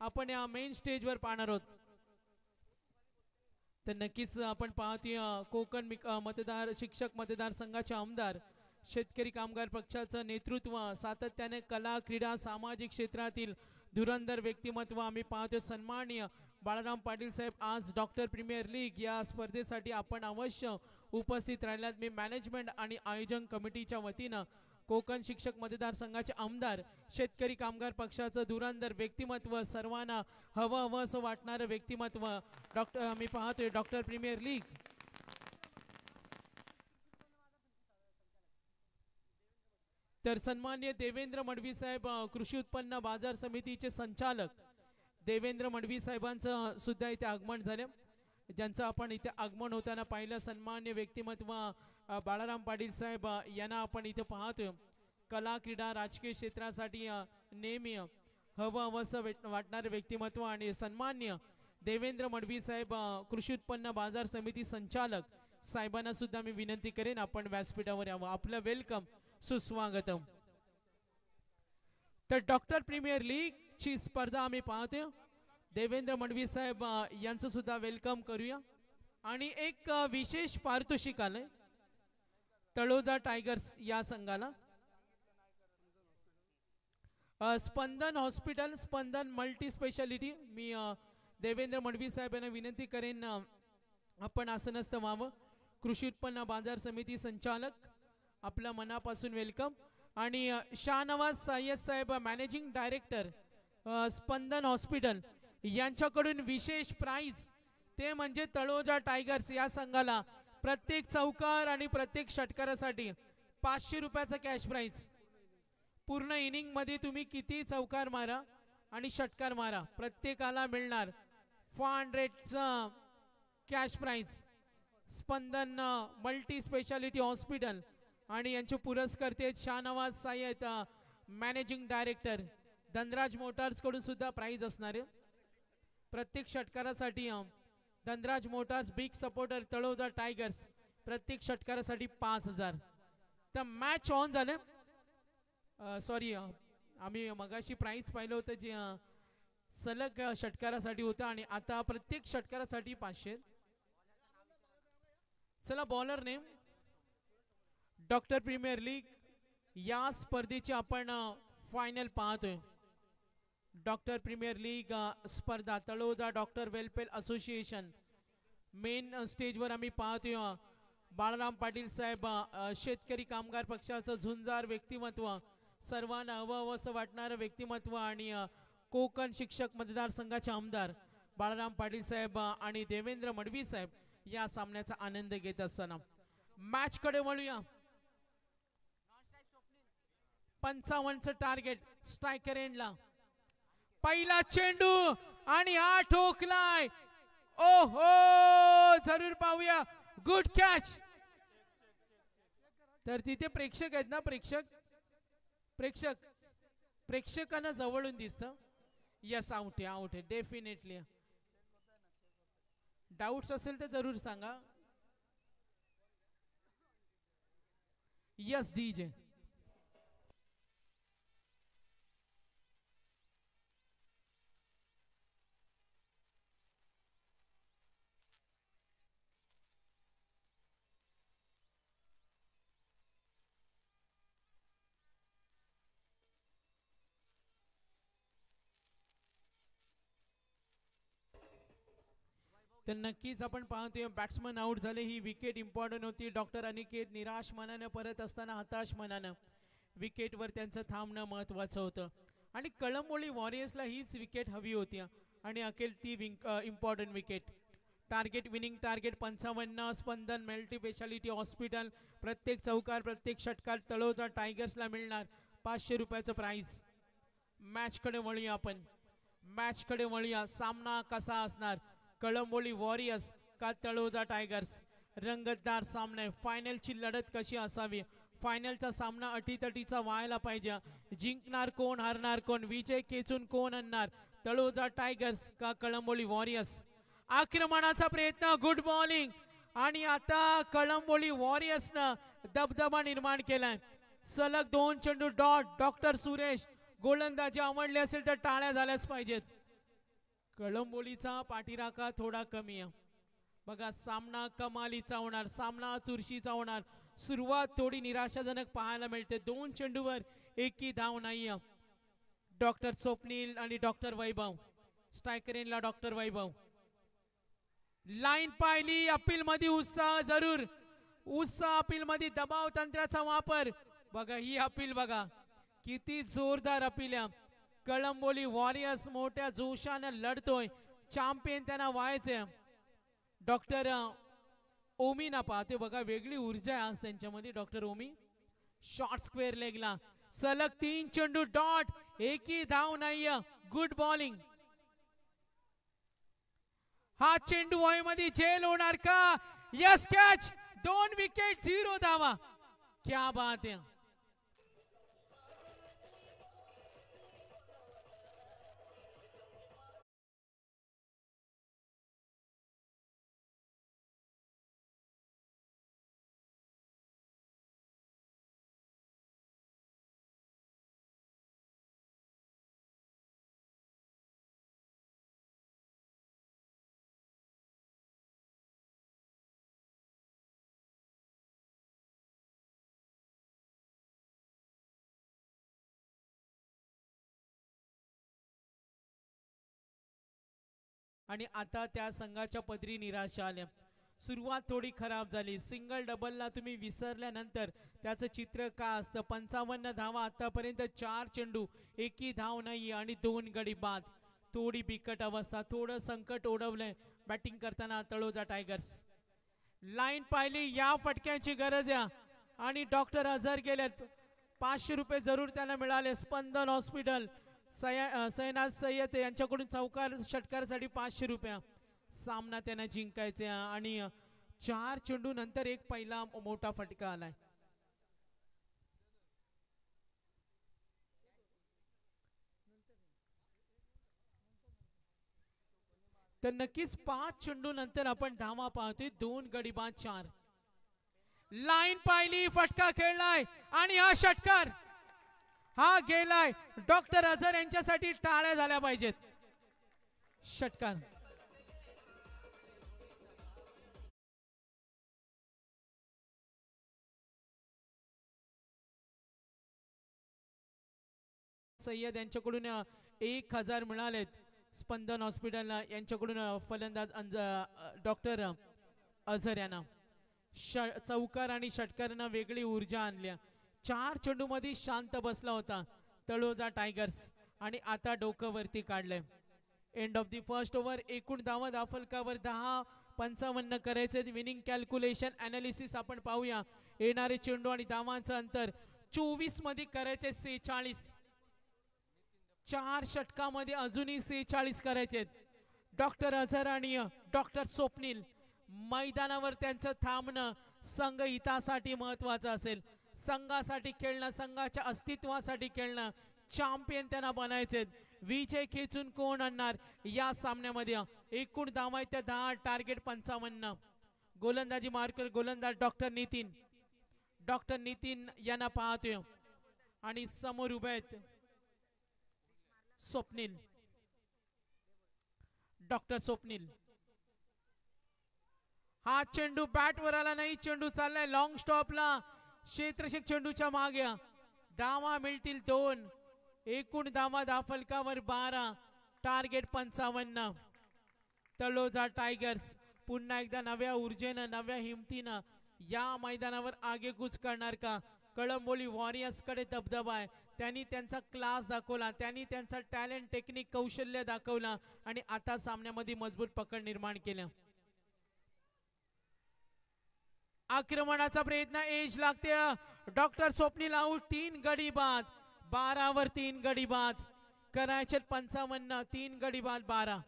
आपण या मेन स्टेजवर पाहणार आहोत। तर नक्कीच आपण पाहतोय कोकण शिक्षक मतदारसंघाचे आमदार शेतकरी कामगार पक्षाचं नेतृत्व, सातत्याने कला क्रीडा सामाजिक क्षेत्रातील धुरंधर व्यक्तिमत्व आम्ही पाहतोय। सन्माननीय बाळाराम पाटील साहेब आज डॉक्टर प्रीमियर लीग या स्पर्धेसाठी आपण अवश्य उपस्थित राहिलात। मी मॅनेजमेंट आणि आयोजन कमिटीच्या वतीनं कोकण शिक्षक मतदारसंघाचे आमदार शेतकरी कामगार पक्षाचं धुरंधर व्यक्तिमत्व, सर्वांना हवं असं वाटणारं व्यक्तिमत्व आम्ही पाहतोय डॉक्टर प्रीमियर लीग। तर सन्माननीय देवेंद्र मडवी साहेब कृषी उत्पन्न बाजार समितीचे संचालक देवेंद्र मडवी साहेबांचं सुद्धा इथे आगमन झालं, ज्यांचं आपण इथे आगमन होताना पाहिलं। सन्मान्य व्यक्तिमत्व बाळाराम पाटील साहेब यांना आपण इथे पाहतोय। कला क्रीडा राजकीय क्षेत्रासाठी नेहमी हवं असं वाटणारे व्यक्तिमत्व आणि सन्मान्य देवेंद्र मडवी साहेब कृषी उत्पन्न बाजार समिती संचालक साहेबांना सुद्धा मी विनंती करेन आपण व्यासपीठावर यावं। आपलं वेलकम, सुस्वागतम। तर डॉक्टर प्रीमियर लीग ची स्पर्धा आम्ही पाहतोय, देवेंद्र मडवी साहेब यांचं सुद्धा वेलकम करूया। आणि एक विशेष पारितोषिक आलंय तळोजा टायगर्स या संघाला। स्पंदन हॉस्पिटल, स्पंदन मल्टी स्पेशालिटी, मी देवेंद्र मडवी साहेब यांना विनंती करेन आपण आसनस्थ व्हावं। कृषी उत्पन्न बाजार समिती संचालक आपल्या मनापासून वेलकम। आणि शाहनवाज सय्यद साहेब मॅनेजिंग डायरेक्टर स्पंदन हॉस्पिटल यांच्याकडून विशेष प्राइज, ते म्हणजे तळोजा टायगर्स या संघाला प्रत्येक चौकार आणि प्रत्येक षटकारासाठी 500 रुपयाचा कॅश प्राइज। पूर्ण इनिंग मध्ये तुम्ही किती चौकार मारा आणि षटकार मारा प्रत्येकाला मिळणार 400चा cash prize. Spandan multi speciality hospital आणि यांचे पुरस्कर्ते Shahnawaz Sayyed managing director Dhanraj motors कडून सुद्धा प्राइज असणार आहे प्रत्येक षटकारासाठी। Dhanraj motors big supporter Taloja tigers, प्रत्येक षटकारासाठी 5000। तर मॅच ऑन झाले, सॉरी आम्ही मगाशी प्राइज पाहिलं होतं जे सलग षटकारासाठी होतं आणि आता प्रत्येक षटकारासाठी 500। चला bowler name doctor premier league या स्पर्धेची आपण फायनल पाहतोय। डॉक्टर प्रीमियर लीग स्पर्धा Taloja doctor welfare association main स्टेजवर आम्ही पाहतोय बाळाराम पाटील साहेब शेतकरी कामगार पक्षाचं झुंजार व्यक्तिमत्व, सर्वांना हवं असं वाटणारं व्यक्तिमत्व आणि कोकण शिक्षक मतदारसंघाचे आमदार बाळाराम पाटील साहेब आणि देवेंद्र मडवी साहेब या सामन्याचा आनंद घेत असताना मॅच कडे वळूया। 55चं टार्गेट स्ट्रायकर एंडला, पहिला चेंडू आणि हा ठोकलाय, ओहो जरूर पाहूया, गुड कॅच। तर तिथे प्रेक्षक आहेत ना, प्रेक्षकांना जवळून दिसतं। यस, आउट आहे डेफिनेटली। डाउट्स असेल तर जरूर सांगा। Yes DJ. तर नक्कीच आपण पाहतोय बॅट्समन आउट झाले, ही विकेट इम्पॉर्टंट होती। डॉक्टर अनिकेत निराश मनाने परत असताना हताश मनाने विकेटवर त्यांचं थांबणं महत्त्वाचं होतं आणि कळंबोली वॉरियर्सला हीच विकेट हवी होती आणि अखेर ती important wicket. Target winning target 55। स्पंदन मल्टी स्पेशालिटी हॉस्पिटल, प्रत्येक चौकार प्रत्येक षटकार तळोजा टायगर्सला मिळणार 500 रुपयाचं प्राइज। मॅचकडे वळूया आपण, मॅचकडे वळूया। सामना कसा असणार, कळंबोली वॉरियर्स का तळोजा टायगर्स, रंगतदार सामना, फायनलची लढत कशी असावी, फायनलचा सामना अटीतटीचा व्हायला पाहिजे. जिंकणार कोण, हरणार कोण, विजय खेचून कोण आणणार, तळोजा टायगर्स का कळंबोली वॉरियर्स. आक्रमणाचा प्रयत्न, गुड बॉलिंग, आणि आता कळंबोली वॉरियर्सनं दबदबा निर्माण केलाय. सलग 2 चेंडू डॉट. डॉक्टर सुरेश, गोलंदाजी आवडली असेल तर टाळ्या झाल्याच पाहिजेत. कळंबोलीचा पाठीराखा थोडा कमी आहे बघा. सामना कमालीचा होणार, सामना चुरशीचा होणार. सुरुवात थोडी निराशाजनक पाहायला मिळते. 2 चेंडूवर एकही धाव नाही. डॉक्टर स्वप्नील आणि डॉक्टर वैभव, स्ट्रायकरेनला डॉक्टर वैभव. लाईन पाहिली, अपील मध्ये उत्साह जरूर. उत्साह अपील मध्ये दबाव तंत्राचा वापर बघा. ही अपील बघा किती जोरदार अपील. कळंबोली वॉरियर्स मोठ्या जोशाने लढतोय. चॅम्पियन त्यांना व्हायचे. डॉक्टर ओमी ना पाहते बघा, वेगळी ऊर्जा आहे आज त्यांच्यामध्ये. डॉक्टर ओमी शॉर्ट स्क्वेअर लेगला सलग 3 चेंडू डॉट. एकही धाव नाही. Good bowling. हा चेंडू मध्ये झेल होणार का? Yes, catch. 2 विकेट, 0 धावा. क्या बात है. आणि आता त्या संघाच्या पदरी निराशा आल्या. सुरुवात थोडी खराब झाली. सिंगल डबलला तुम्ही विसरल्यानंतर त्याचं चित्र काय असतं. 55 धावा आतापर्यंत, 4 चेंडू, एकही धाव नाही आणि 2 गडी बाद. थोडी बिकट अवस्था, थोडं संकट ओढवलंय बॅटिंग करताना तळोजा टायगर्स. लाईन पाहिली, या फटक्याची गरज आहे. आणि डॉक्टर अझर गेलेत. 500 रुपये जरूर त्यांना मिळाले. स्पंदन हॉस्पिटल सैनाज सय्यद यांच्याकडून चौकार षटकारासाठी 500 रुपये. सामना त्यांना जिंकायचा आणि 4 चेंडू नंतर एक पहिला मोठा फटका आलाय. तर नक्कीच 5 चेंडू नंतर आपण धावा पाहतोय. 2 गडी बाद, 4. लाईन पाहिली, फटका खेळलाय आणि हा षटकार हा गेलाय. डॉक्टर अझर यांच्यासाठी टाळ्या झाल्या पाहिजेत. षटकार. सय्यद यांच्याकडून 1000 मिळालेत. स्पंदन हॉस्पिटल यांच्याकडून फलंदाज डॉक्टर अझर यांना चौकार आणि षटकारांना वेगळी ऊर्जा आणल्या. 4 चेंडू मध्ये शांत बसला होता तळोजा टायगर्स आणि आता डोकं वरती काढलंय. End of the first over. एकूण धावा दाफलकावर 10-55 करायचे. विनिंग कॅल्क्युलेशन अनालिसिस आपण पाहूया. येणारे चेंडू आणि धावांचं अंतर 24 मध्ये करायचे 46. 4 षटकामध्ये अजूनही 46 करायचे. डॉक्टर अझर आणि डॉक्टर स्वप्नील मैदानावर त्यांचं थांबणं संघ हितासाठी महत्वाचं असेल. संघासाठी खेळणं, संघाच्या अस्तित्वासाठी खेळणं. चॅम्पियन त्यांना बनायचे. विजय खेचून कोण आणणार या सामन्यामध्ये. एकूण धावा आहेत 10, टार्गेट 55. गोलंदाजी मार्कर गोलंदाज डॉक्टर नितीन. डॉक्टर नितीन यांना पाहतोय आणि समोर उभे आहेत स्वप्नील. डॉक्टर स्वप्नील. हा चेंडू बॅटवर आला नाही. चेंडू चाललाय लॉंग स्टॉपला. क्षेत्ररक्षक चेंडूच्या मागे. धावा मिळतील 2. एकूण धावा दाफलकावर 12, टार्गेट 55. तळोजा टायगर्स पुन्हा एकदा नव्या ऊर्जेनं, नव्या हिमतीनं या मैदानावर आगेकूच करणार का? कळंबोली वॉरियर्स कडे दबदबा आहे. त्यांनी त्यांचा क्लास दाखवला, त्यांनी त्यांचा टॅलेंट, टेक्निक, कौशल्य दाखवला आणि आता सामन्यामध्ये मजबूत पकड निर्माण केलं. आक्रमणाचा प्रयत्न, एज लागते. Doctor Swapnil out. 3 गडी बाद. 12 वर 3 गडी बाद करायचे. 55. 3 गडी बाद 12.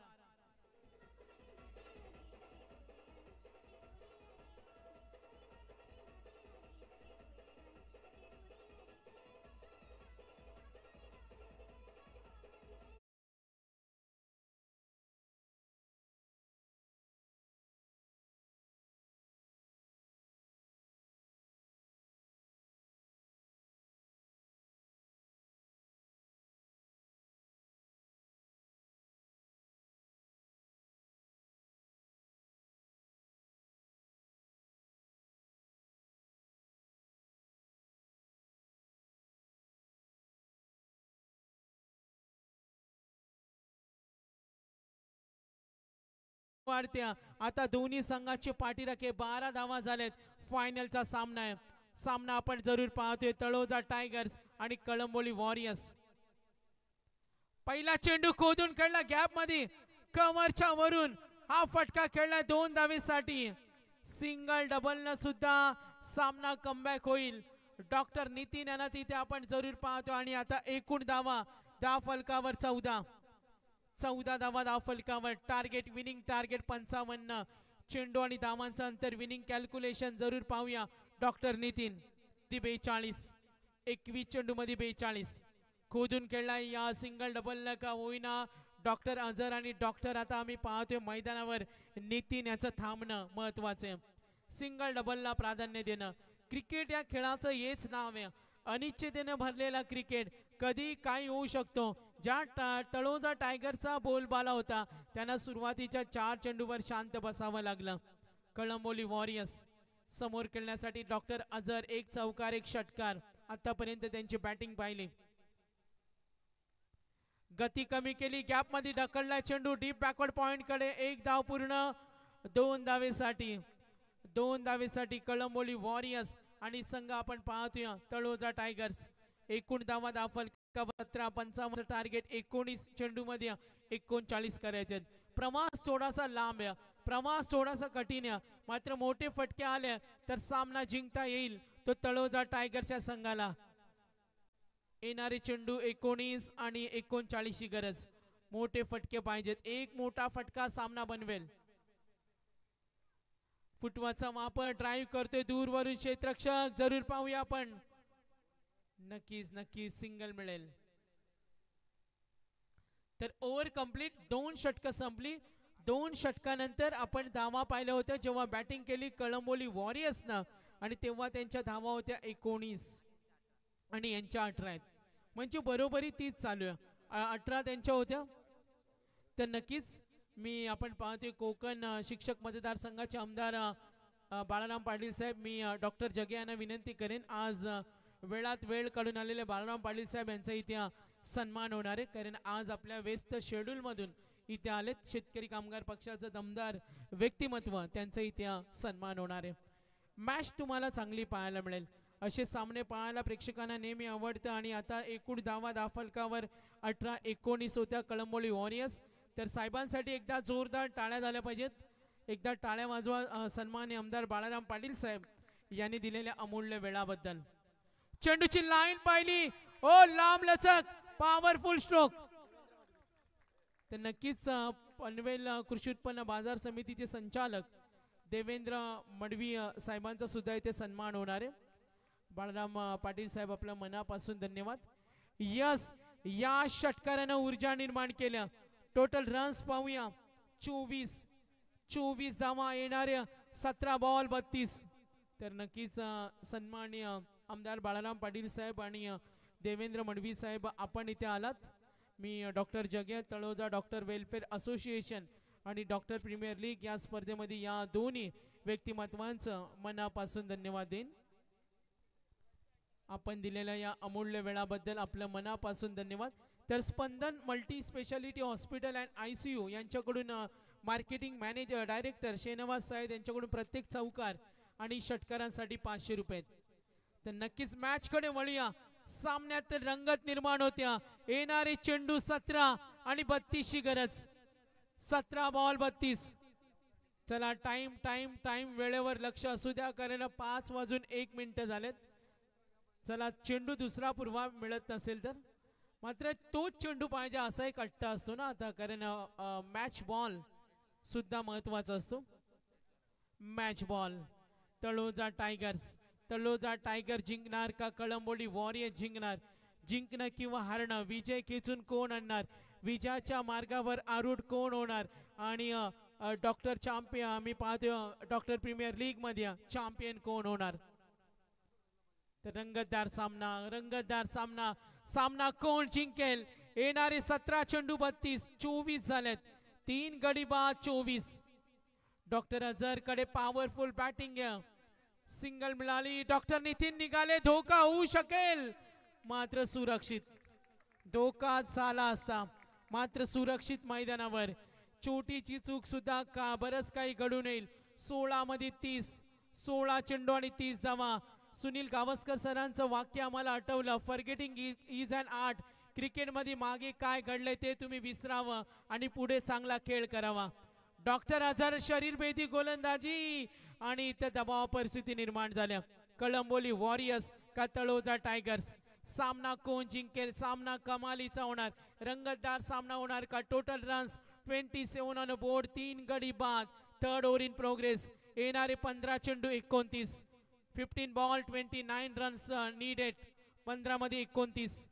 वाढत्या. आता दोन्ही संघाचे पाठीराखे 12 धावा झालेत. फायनलचा सामना आहे. सामना आपण जरूर पाहतोय तळोजा टायगर्स आणि कळंबोली वॉरियर्स. पहिला चेंडू खोदून खेळला गॅप मध्ये, कमरच्या वरून हा फटका खेळलाय 2 धावेसाठी. सिंगल डबल न सुद्धा सामना कमबॅक होईल. डॉक्टर नितीन यांना तिथे आपण जरूर पाहतो. आणि आता एकूण धावा फलकावर 14 धावा फलकावर. Target winning target 55. चेंडू आणि धावांचं अंतर विनिंग कॅल्क्युलेशन जरूर पाहूया. डॉक्टर नितीन 42, 21 चेंडू मध्ये 42 खोदून खेळलाय. या सिंगल डबल का होईना. डॉक्टर अझर आणि डॉक्टर आता आम्ही पाहतोय मैदानावर. नितीन याचं थांबणं महत्वाचे. सिंगल डबलला प्राधान्य देणं. क्रिकेट या खेळाचं हेच नाव आहे. अनिश्चिततेने भरलेला क्रिकेट. कधी काही होऊ शकतो. ज्या तळोजा टायगरचा बोलबाला होता त्यांना सुरुवातीच्या 4 चेंडूवर शांत बसावं लागलं. कळंबोली वॉरियर्स समोर खेळण्यासाठी डॉक्टर अझर 1 चौकार 1 षटकार आतापर्यंत त्यांची बॅटिंग पाहिली. गती कमी केली, गॅप मध्ये ढकलला चेंडू डीप बॅकवर्ड पॉइंट कडे. 1 धाव पूर्ण. 2 धावेसाठी कळंबोली वॉरियर्स आणि संघ आपण पाहतोय तळोजा टायगर्स. एकूण धावा फलकावर 55 टार्गेट 19 चेंडू मध्ये 39 करायचे. प्रमास थोडासा लांब आहे, प्रमास थोडासा कठीण आहे. मात्र मोठे फटके आले तर सामना जिंकता येईल तो तळोजा टायगरच्या संघाला. येणारे चेंडू 19 आणि 39 ची गरज. मोठे फटके पाहिजेत. एक मोठा फटका सामना बनवेल. फुटवाचा वापर ड्राईव्ह करतोय दूरवरून क्षेत्ररक्षक. जरूर पाहूया आपण. नक्कीच सिंगल मिळेल. तर ओव्हर कंप्लीट. 2 षटकं संपली. 2 षटकानंतर आपण धावा पाहिल्या होत्या जेव्हा बॅटिंग केली कळंबोली वॉरियर्सनं. आणि तेव्हा त्यांच्या धावा होत्या 19 आणि यांच्या 18 आहेत. म्हणजे बरोबरी तीच चालू आहे. 18 त्यांच्या होत्या. तर नक्कीच आपण पाहतोय कोकण शिक्षक मतदारसंघाचे आमदार बाळाराम पाटील साहेब. मी डॉक्टर जगे यांना विनंती करेन आज वेळात वेळ काढून आलेले बाळाराम पाटील साहेब यांचा इथे सन्मान होणार आहे. कारण आज आपल्या व्यस्त शेड्यूल मधून इथे आलेत. शेतकरी कामगार पक्षाचं दमदार व्यक्तिमत्व, त्यांचा इथे सन्मान होणार आहे. मॅच तुम्हाला चांगली पाहायला मिळेल. असे सामने पाहायला प्रेक्षकांना नेहमी आवडतं. आणि आता एकूण धावा फलकावर 18-19 होत्या कळंबोली वॉरियर्स. तर साहेबांसाठी एकदा जोरदार टाळ्या झाल्या पाहिजेत. एकदा टाळ्या वाजवा सन्मान्य आमदार बाळाराम पाटील साहेब यांनी दिलेल्या अमूल्य वेळाबद्दल. चेंडूची लाईन पाहिली. ओ लांब लचक पॉवरफुल स्ट्रोक. तर नक्कीच पनवेल कृषी उत्पन्न बाजार समितीचे संचालक देवेंद्र मडवी साहेबांचा सुद्धा इथे सन्मान होणार आहे. बाळाराम पाटील साहेब आपल्या मनापासून धन्यवाद. यस, या षटकारानं ऊर्जा निर्माण केल्या. टोटल रन्स पाहूया 24 धावा येणाऱ्या 17 बॉल 32. तर नक्कीच सन्माननीय आमदार बाळाराम पाटील साहेब आणि देवेंद्र मडवी साहेब आपण इथे आलात. मी डॉक्टर जगे तळोजा डॉक्टर वेलफेअर असोसिएशन आणि डॉक्टर प्रीमियर लीग या स्पर्धेमध्ये या दोन्ही व्यक्तिमत्वांचं मनापासून धन्यवाद देईन. आपण दिलेल्या या अमूल्य वेळाबद्दल आपलं मनापासून धन्यवाद. तर Spandan multi speciality hospital and ICU यांच्याकडून मार्केटिंग मॅनेजर डायरेक्टर शेनवाज साहेब यांच्याकडून प्रत्येक चौकार आणि षटकारांसाठी 500 रुपये. तर नक्कीच मॅच कडे वळूया. सामन्यात रंगत निर्माण होत्या. येणारे चेंडू 17 आणि 32 ची गरज. 17 बॉल 32. चला टाइम वेळेवर लक्ष असू द्या कारण 5:01 झालेत. चला चेंडू दुसरा पूर्वा मिळत नसेल तर मात्र तोच चेंडू पाहिजे असा एक अट्टा असतो ना आता. कारण मॅच बॉल सुद्धा महत्वाचा असतो. Match ball. तळोजा टायगर जिंकणार का कळंबोली वॉरियर जिंकणार? जिंकणं किंवा हारणं, विजय खेचून कोण आणणार? विजयाच्या मार्गावर आरूढ कोण होणार? आणि डॉक्टर चॅम्पियन मी पाहतो डॉक्टर प्रीमियर लीग मध्ये चॅम्पियन कोण होणार? तर रंगतदार सामना कोण जिंकेल? येणारे 17 चेंडू 32. 24 झालेत. 3 गडी बाद 24. डॉक्टर अझर कडे पॉवरफुल बॅटिंग आहे. सिंगल मिळाली. डॉक्टर नितीन निघाले. धोका होऊ शकेल मात्र सुरक्षित. धोका झाला असता मात्र सुरक्षित मैदानावर. छोटीची चूक सुद्धा का बरंच काही घडून येईल. 16 मध्ये 30, 16 चेंडू आणि 30 धावा. सुनील गावस्कर सरांचं वाक्य आम्हाला आठवलं, फॉरगेटिंग इज अन आर्ट. क्रिकेटमध्ये मागे काय घडलंय ते तुम्ही विसरावं आणि पुढे चांगला खेळ करावा. डॉक्टर अझर शरीरभेदी गोलंदाजी आणि इथे दबाव परिस्थिती निर्माण झाल्या. कळंबोली वॉरियर्स का तळोजा टायगर्स. सामना कोण जिंकेल, सामना कमालीचा होणार, रंगतदार सामना होणार का. टोटल रन्स 27 ऑन बोर्ड, 3 गडी बाद. Third over in progress. येणारे 15 चेंडू 29, 15 बॉल 29 रन्स नीडेड. 15 मध्ये 29.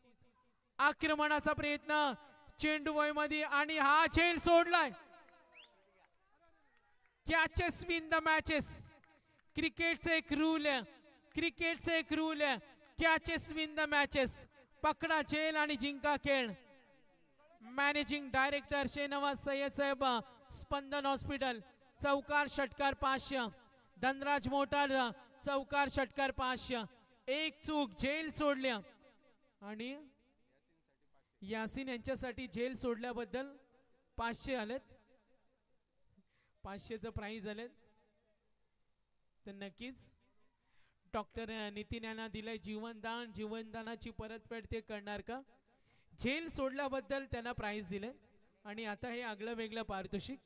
आक्रमणाचा प्रयत्न चेंडू मध्ये आणि हा झेल सोडलाय. Catches win the matches. क्रिकेटचा एक रूल आहे, क्रिकेटचा एक रूल आहे, कॅचेस विन द मॅचेस. पकडा झेल आणि जिंका खेळ. मॅनेजिंग डायरेक्टर शेनवाज सय्यद साहेब, स्पंदन हॉस्पिटल. चौकार षटकार 500. धनराज मोटार चौकार षटकार 500. एक चूक, झेल सोडल्या आणि यासीन यांच्यासाठी झेल सोडल्याबद्दल 500 आलेत. 500चं प्राइज आलेत. तर नक्कीच डॉक्टर नितीन यांना दिलंय जीवनदान. जीवनदानाची परतफेड ते करणार का. झेल सोडल्याबद्दल त्यांना प्राइज दिले आणि आता हे आगलं वेगळं पारितोषिक.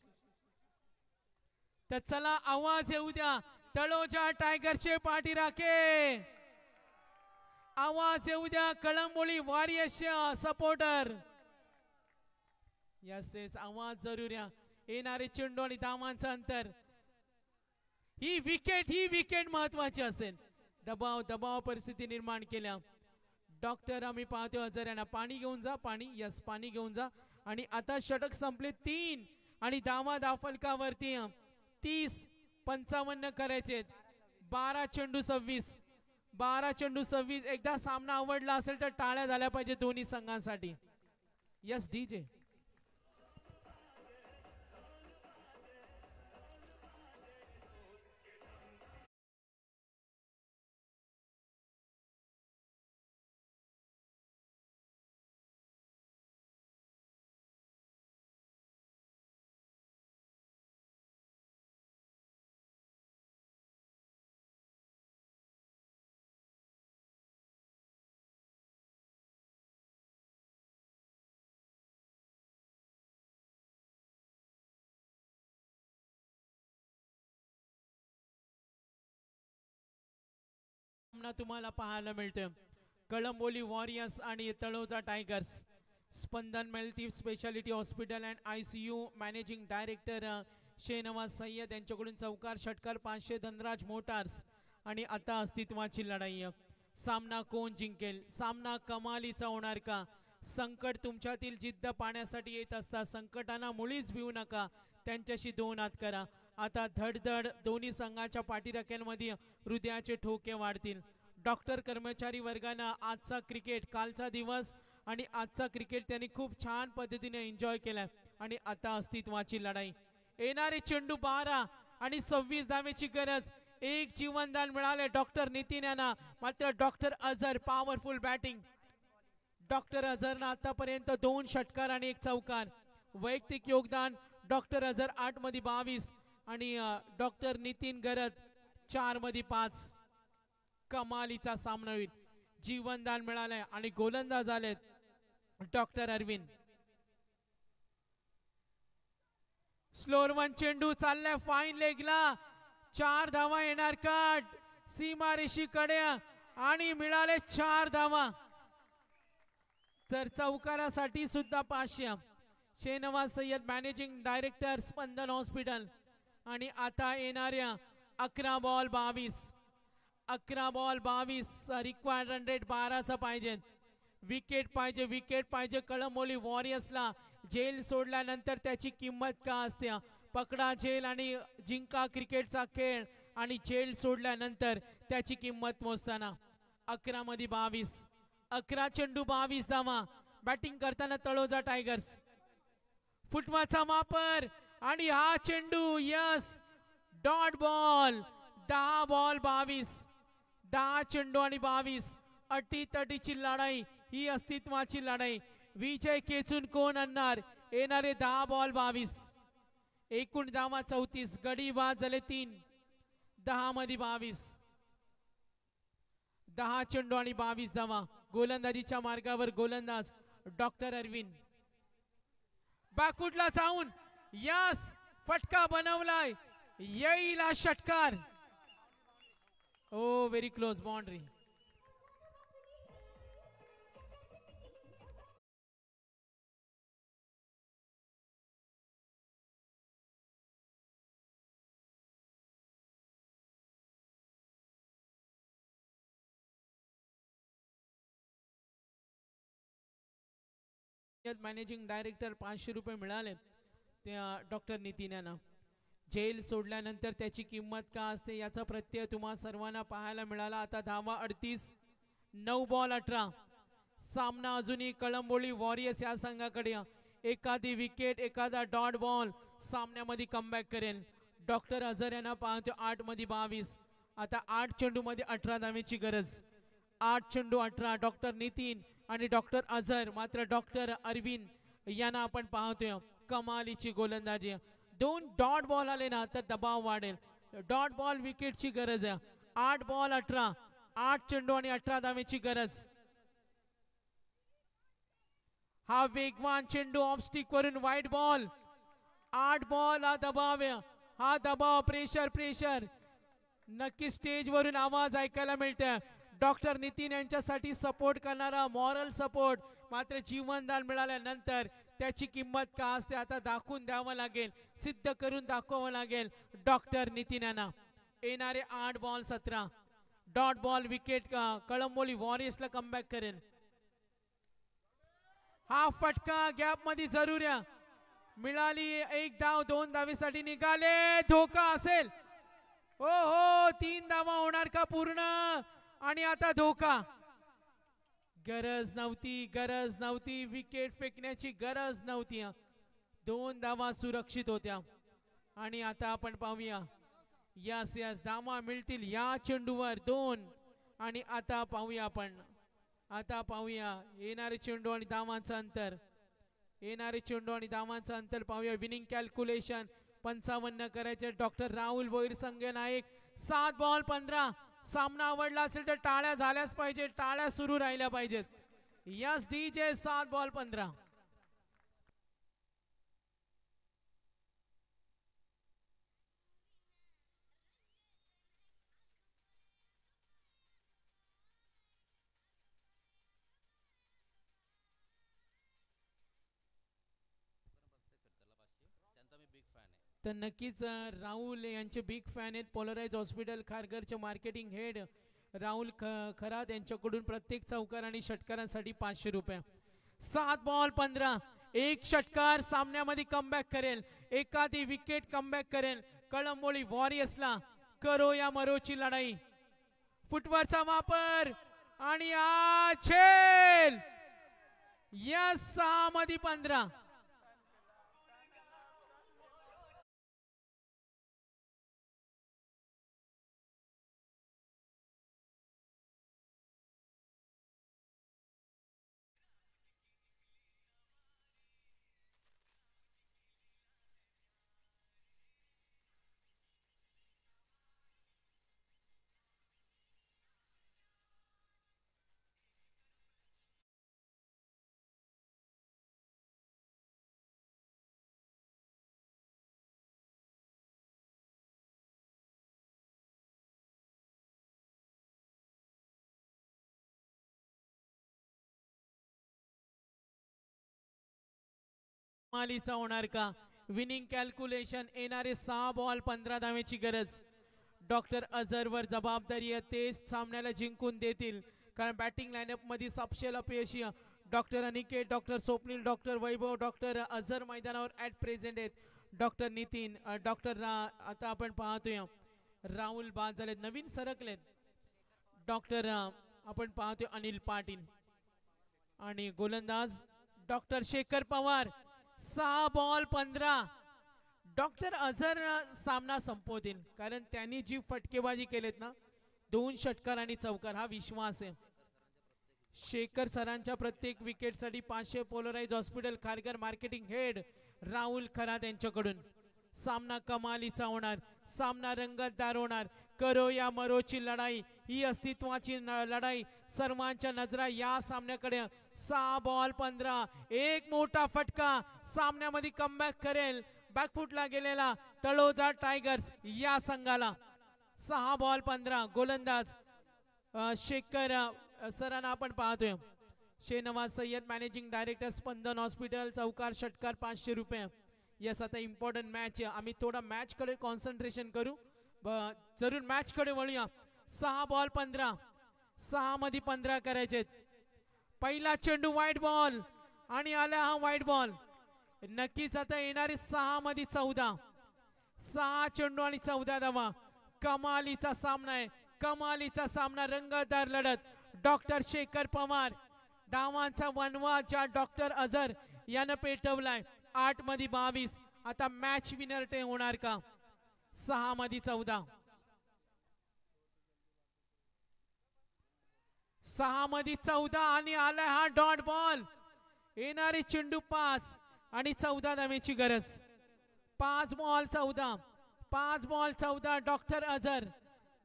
तर चला आवाज येऊ द्या तळोजा टायगर्सचे पाठीराखे. आवाज येऊ द्या कळंबोली वॉरियर्सचे सपोर्टर. यस आवाज जरूर या. येणारे चेंडू आणि धावांचं अंतर. ही विकेट महत्वाची असेल. दबाव परिस्थिती निर्माण केल्या. डॉक्टर आम्ही पाहतो अजर यांना पाणी घेऊन जा. पाणी, यस पाणी घेऊन जा. आणि आता षटक संपले 3 आणि धावा धावफलकावरती 30-55 करायचे. 12 चेंडू 26, 12 चेंडू 26. एकदा सामना आवडला असेल तर टाळ्या झाल्या पाहिजे दोन्ही संघांसाठी. Yes DJ. तुम्हाला पाहायला मिळते. कळंबोली वॉरियर्स आणि Taloja tigers. Spandan multi speciality hospital and ICU managing director Shenwaz Sayyed यांच्याकडून चौकार षटकार 500. धनराज मोटार्स. आणि आता अस्तित्वाची लढाई. सामना कोण जिंकेल, सामना कमालीचा होणार का. संकट तुमच्यातील जिद्द पाहण्यासाठी येत असतात. संकटांना मुळीच भिवू नका, त्यांच्याशी 2 हात करा. आता धडधड दोन्ही संघाच्या पाठीराख्यांमध्ये हृदयाचे ठोके वाढतील. डॉक्टर कर्मचारी वर्गानं आजचा क्रिकेट, कालचा दिवस आणि आजचा क्रिकेट त्यांनी खूप छान पद्धतीने एन्जॉय केलाय. आणि आता अस्तित्वाची लढाई. येणारे चेंडू 12 आणि 26 धावेची गरज. एक जीवनदान मिळाले डॉक्टर नितीन यांना. मात्र doctor Azhar powerful batting. Doctor अझरनं आतापर्यंत 2 षटकार आणि 1 चौकार. वैयक्तिक योगदान डॉक्टर अझर 8 मध्ये 22 आणि डॉक्टर नितीन गरज 4 मध्ये 5. कमालीचा सामना होईल. जीवनदान मिळालंय आणि गोलंदाज आलेत डॉक्टर अरविंद. स्लोअर 1 चेंडू चाललाय फाईन लेगला. 4 धावा येणार का सीमारेषीकडे आणि मिळाले 4 धावा. तर चौकारासाठी सुद्धा 500. Shenwaz Sayyed managing director Spandan hospital. आणि आता येणाऱ्या 11 ball 22, 11 ball 22 required run rate 12चा पाहिजे. विकेट पाहिजे, विकेट पाहिजे. कळंबोली वॉरियर्सला झेल सोडल्यानंतर त्याची किंमत का असते. पकडा झेल आणि जिंका क्रिकेटचा खेळ. आणि झेल सोडल्यानंतर त्याची किंमत मोजताना 11 मध्ये 22, 11 चेंडू 22 धावा. बॅटिंग करताना तळोजा टायगर्स. फुटवाचा वापर आणि हा चेंडू यस डॉट बॉल. 10 बॉल 22, 10 चेंडू आणि 22. अटीतटीची लढाई, ही अस्तित्वाची लढाई. विजय खेचून कोण आणणार. येणारे 10 बॉल 22. एकूण धावा 34, गडी बाद झाले 3, 10 मध्ये 22, 10 चेंडू आणि 22 धावा. गोलंदाजीच्या मार्गावर गोलंदाज डॉक्टर अरविंद. बॅकफुटला जाऊन यस फटका बनवलाय, येईल हा षटकार. Oh very close boundary. Managing director 500 रुपये मिळाले त्या डॉक्टर नितीन यांना. जेल सोडल्यानंतर त्याची किंमत का असते याचा प्रत्यय तुम्हा सर्वांना पाहायला मिळाला. आता धावा 38, 9 बॉल 18. सामना अजूनही कळंबोली वॉरियर्स या संघाकडे. एखादी विकेट, एखादा डॉट बॉल सामन्यामध्ये कमबॅक करेल. डॉक्टर अझर यांना पाहतो 8 मध्ये 22. आता 8 चेंडू मध्ये 18 धावेची गरज. 8 चेंडू 18. डॉक्टर नितीन आणि डॉक्टर अझर. मात्र डॉक्टर अरविंद यांना आपण पाहतोय कमालीची गोलंदाजी. 2 डॉट बॉल आले ना तर दबाव वाढेल. डॉट बॉल विकेटची गरज आहे. 8 बॉल 18. 8 चेंडू आणि 18 धावेची गरज. हा वेगवान चेंडू ऑफ स्टिक वरून वाईट बॉल. 8 बॉल हा दबाव आहे. हा दबाव, प्रेशर प्रेशर नक्की स्टेज वरून आवाज ऐकायला मिळते. डॉक्टर नितीन यांच्यासाठी सपोर्ट करणारा मॉरल सपोर्ट. मात्र जीवनदान मिळाल्यानंतर त्याची किंमत का असते आता दाखवून द्यावं लागेल, सिद्ध करून दाखवावं लागेल डॉक्टर नितीन यांना. येणारे 8 ball 17 dot ball wicket Kalamboli वॉरियर्सला कमबॅक करेल. हा फटका गॅप मध्ये जरूर मिळाली. 1 धाव 2 धावेसाठी निघाले. धोका असेल. हो हो 3 धावा होणार का पूर्ण. आणि आता धोका. गरज नव्हती, गरज नव्हती. विकेट फेकण्याची गरज नव्हती. 2 धावा सुरक्षित होत्या. आणि आता आपण पाहूया. यस यस धावा मिळतील या चेंडूवर 2. आणि आता पाहूया आपण. आता पाहूया येणारे चेंडू आणि धावांचं अंतर. येणारे चेंडू आणि धावांचं अंतर पाहूया. विनिंग कॅल्क्युलेशन 55 करायचे. डॉक्टर राहुल भोईर संघ नायक. 7 बॉल 15. सामना आवडला असेल तर टाळ्या झाल्याच पाहिजे. टाळ्या सुरू राहिल्या पाहिजेत. Yes DJ 7 ball 15. तर नक्कीच राहुल यांचे बिग फॅन आहेत. पोलराइज हॉस्पिटल खारघरचे मार्केटिंग हेड राहुल खरात यांच्याकडून प्रत्येक चौकार आणि षटकारांसाठी 500 रुपये. 7 बॉल 15. एक षटकार सामन्यामध्ये कमबॅक करेल. एखादी विकेट कमबॅक करेल. कळंबोली वॉरियर्सला करो या मरोची लढाई. फुटवरचा वापर आणि छेल. यस 6 मध्ये 15. मालीचा होणार का. Winning calculation. येणारे 6 बॉल 15 धावेची गरज. डॉक्टर अझरवर जबाबदारी आहे. ते सामन्याला जिंकून देतील कारण बॅटिंग लाईनअप मध्ये सपशेल अपयशी doctor Aniket, doctor Swapnil, doctor Vaibhav, doctor Azhar मैदानावर ॲट प्रेझेंट आहेत. डॉक्टर नितीन, डॉक्टर आता आपण पाहतोय राहुल बाद झालेत, नवीन सरकलेत. डॉक्टर आपण पाहतोय अनिल पाटील आणि गोलंदाज doctor Shekhar Pawar. 6 ball 15. Doctor Azhar सामना संपवतील कारण त्यांनी जी फटकेबाजी केलेत ना 2 षटकार आणि चौकार हा विश्वास आहे. शेखर सरांच्या प्रत्येक विकेटसाठी 500 Polaris hospital Kharghar marketing head Rahul Kharat यांच्याकडून. सामना कमालीचा होणार, सामना रंगतदार होणार. करो या मरोची लढाई, ही अस्तित्वाची लढाई. सर्वांच्या नजरा या सामन्याकडे. 6 बॉल 15, एक मोठा फटका. सामन्यामध्ये कमबॅक करेल बॅकफुटला गेलेला तळोजा टायगर्स या संघाला. 6 बॉल 15. गोलंदाज शेखर सरांना आपण पाहतोय. शेनवाज Sayyed, managing director, Spandan hospital, चौकार षटकार 500 रुपये. यस, आता इम्पॉर्टंट मॅच आहे. आम्ही थोडा मॅच कडे कॉन्सन्ट्रेशन करू. जरूर मॅच कडे वळूया. 6 बॉल 15, 6 मध्ये 15 करायचे. पहिला चेंडू व्हाईट बॉल आणि आला हा व्हाईट बॉल. नक्कीच आता येणारे 6 मध्ये 14. 6 चेंडू आणि 14 धावा. कमालीचा सामना आहे, कमालीचा सामना, रंगतदार लढत. डॉक्टर शेखर पवार धावांचा वनवा ज्या डॉक्टर अझर यानं पेटवलाय. 8 मध्ये 22. आता मॅच विनर ते होणार का? 6 मध्ये 14, 6 मध्ये 14 आणि आलाय हा डॉट बॉल. येणारे चेंडू 5 आणि 14 धावेची गरज. 5 बॉल 14, 5 बॉल 14. डॉक्टर अझर,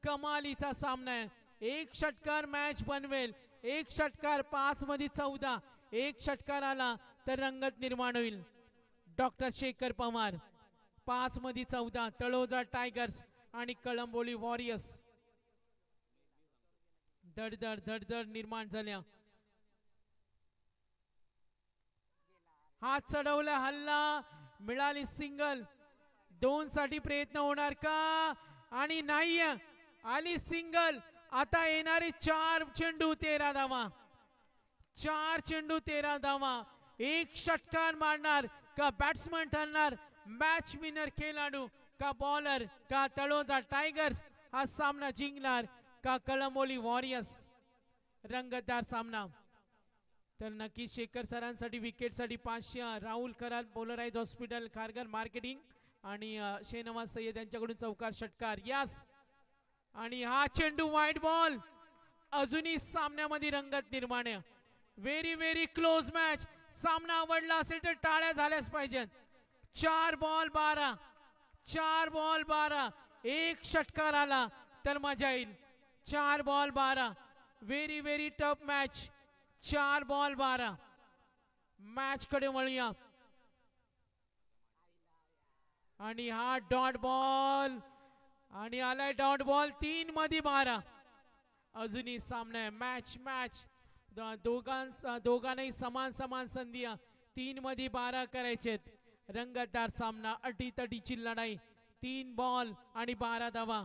कमालीचा सामना आहे. एक षटकार मॅच बनवेल. एक षटकार 5 मध्ये 14. एक षटकार आला तर रंगत निर्माण होईल. डॉक्टर शेखर पवार 5 मध्ये 14. तळोजा टायगर्स आणि कळंबोली वॉरियर्स. धडधड धडधड निर्माण झाल्या. हात चढवला, हल्ला, मिळाली सिंगल. 2 साठी प्रयत्न होणार का? आणि नाही, आली सिंगल. आता येणारे 4 चेंडू 13 धावा. 4 चेंडू 13 धावा. एक षटकार मारणार का बॅट्समन ठरणार मॅच विनर खेळाडू का बॉलर का तळोजा टायगर्स हा सामना जिंकणार का कळंबोली वॉरियर्स? रंगतदार सामना. तर नक्की शेखर सरांसाठी विकेटसाठी 500. राहुल कराल, पोलराइज हॉस्पिटल, खारघर मार्केटिंग आणि शेनवाज सय्यद यांच्याकडून चौकार षटकार. यस, आणि हा चेंडू व्हाईट बॉल. अजूनही सामन्यामध्ये रंगत निर्माण आहे. Very very close match. सामना आवडला असेल तर टाळ्या झाल्याच पाहिजेत. 4 बॉल 12, 4 बॉल 12. एक षटकार आला तर मजा येईल. 4 ball 12. Very very tough match. 4 ball 12. Match कडे वळूया. आणि हा डॉट बॉल आणि आलाय डॉट बॉल. 3 मध्ये 12. अजूनही सामना आहे. मॅच मॅच दोघांनाही समान समान संधी. 3 मध्ये 12 करायचे. रंगतदार सामना, अटीतटीची लढाई. 3 बॉल आणि 12 धावा.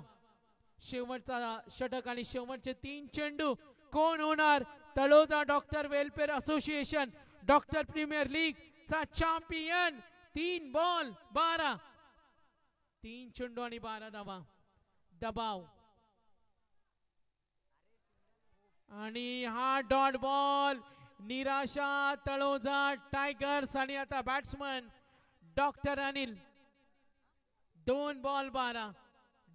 शेवटचा षटक आणि शेवटचे 3 चेंडू कोण होणार? Taloja doctor welfare association doctor premier league चा चॅम्पियन. 3 बॉल 12, 3 चेंडू आणि 12 धावा. दबाव आणि हा डॉट बॉल. निराशा तळोजा टायगर्स. आणि आता batsman doctor Anil. 2 ball 12.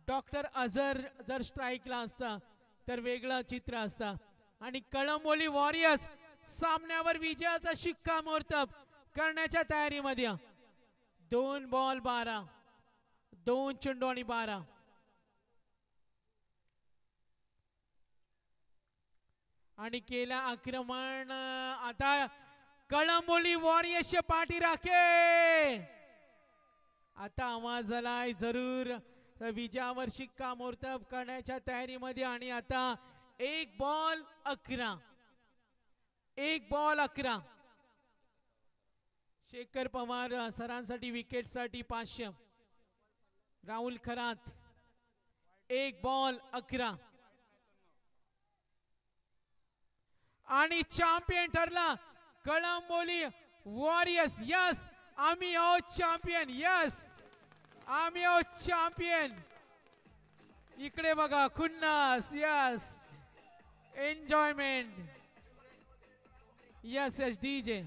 Doctor Azhar जर स्ट्राईकला असता तर वेगळं चित्र असतं. आणि कळंबोली वॉरियर्स सामन्यावर विजयाचा शिक्कामोर्तब करण्याच्या तयारीमध्ये. 2 बॉल 12, 2 चेंडू आणि 12. आणि केला आक्रमण. आता कळंबोली वॉरियर्सचे पाठी राखे. आता आवाज आलाय जरूर विजयावर शिक्कामोर्तब करण्याच्या तयारीमध्ये. आणि आता 1 बॉल 11, 1 बॉल 11. शेखर पवार सरांसाठी विकेटसाठी 500. राहुल खरात. 1 बॉल 11 आणि चॅम्पियन ठरला कळंबोली वॉरियर्स. यस, आम्ही आहोत चॅम्पियन. यस, आम्ही आहोत चॅम्पियन. इकडे बघा खुन्नस. Yes, enjoyment. Yes yes DJ.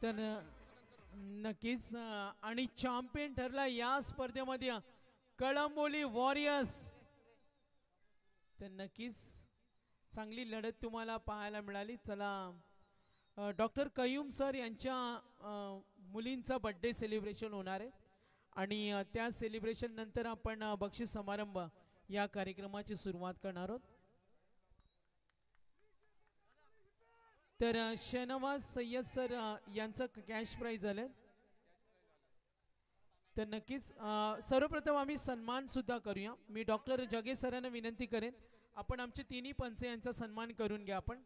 तर नक्कीच आणि चॅम्पियन ठरला या स्पर्धेमध्ये कळंबोली वॉरियर्स. तर नक्कीच चांगली लढत तुम्हाला पाहायला मिळाली. चला डॉक्टर कयूम सर यांच्या मुलींचा बर्थडे सेलिब्रेशन होणार आहे आणि त्या सेलिब्रेशन नंतर आपण बक्षीस समारंभ या कार्यक्रमाची सुरुवात करणार आहोत. तर शेनवाज सय्यद सर यांचं कॅश प्राइज झालं. तर नक्कीच सर्वप्रथम आम्ही सन्मान सुद्धा करूया. मी डॉक्टर जगे सरांना विनंती करेन आपण आमचे तिन्ही पंच यांचा सन्मान करून घ्या आपण.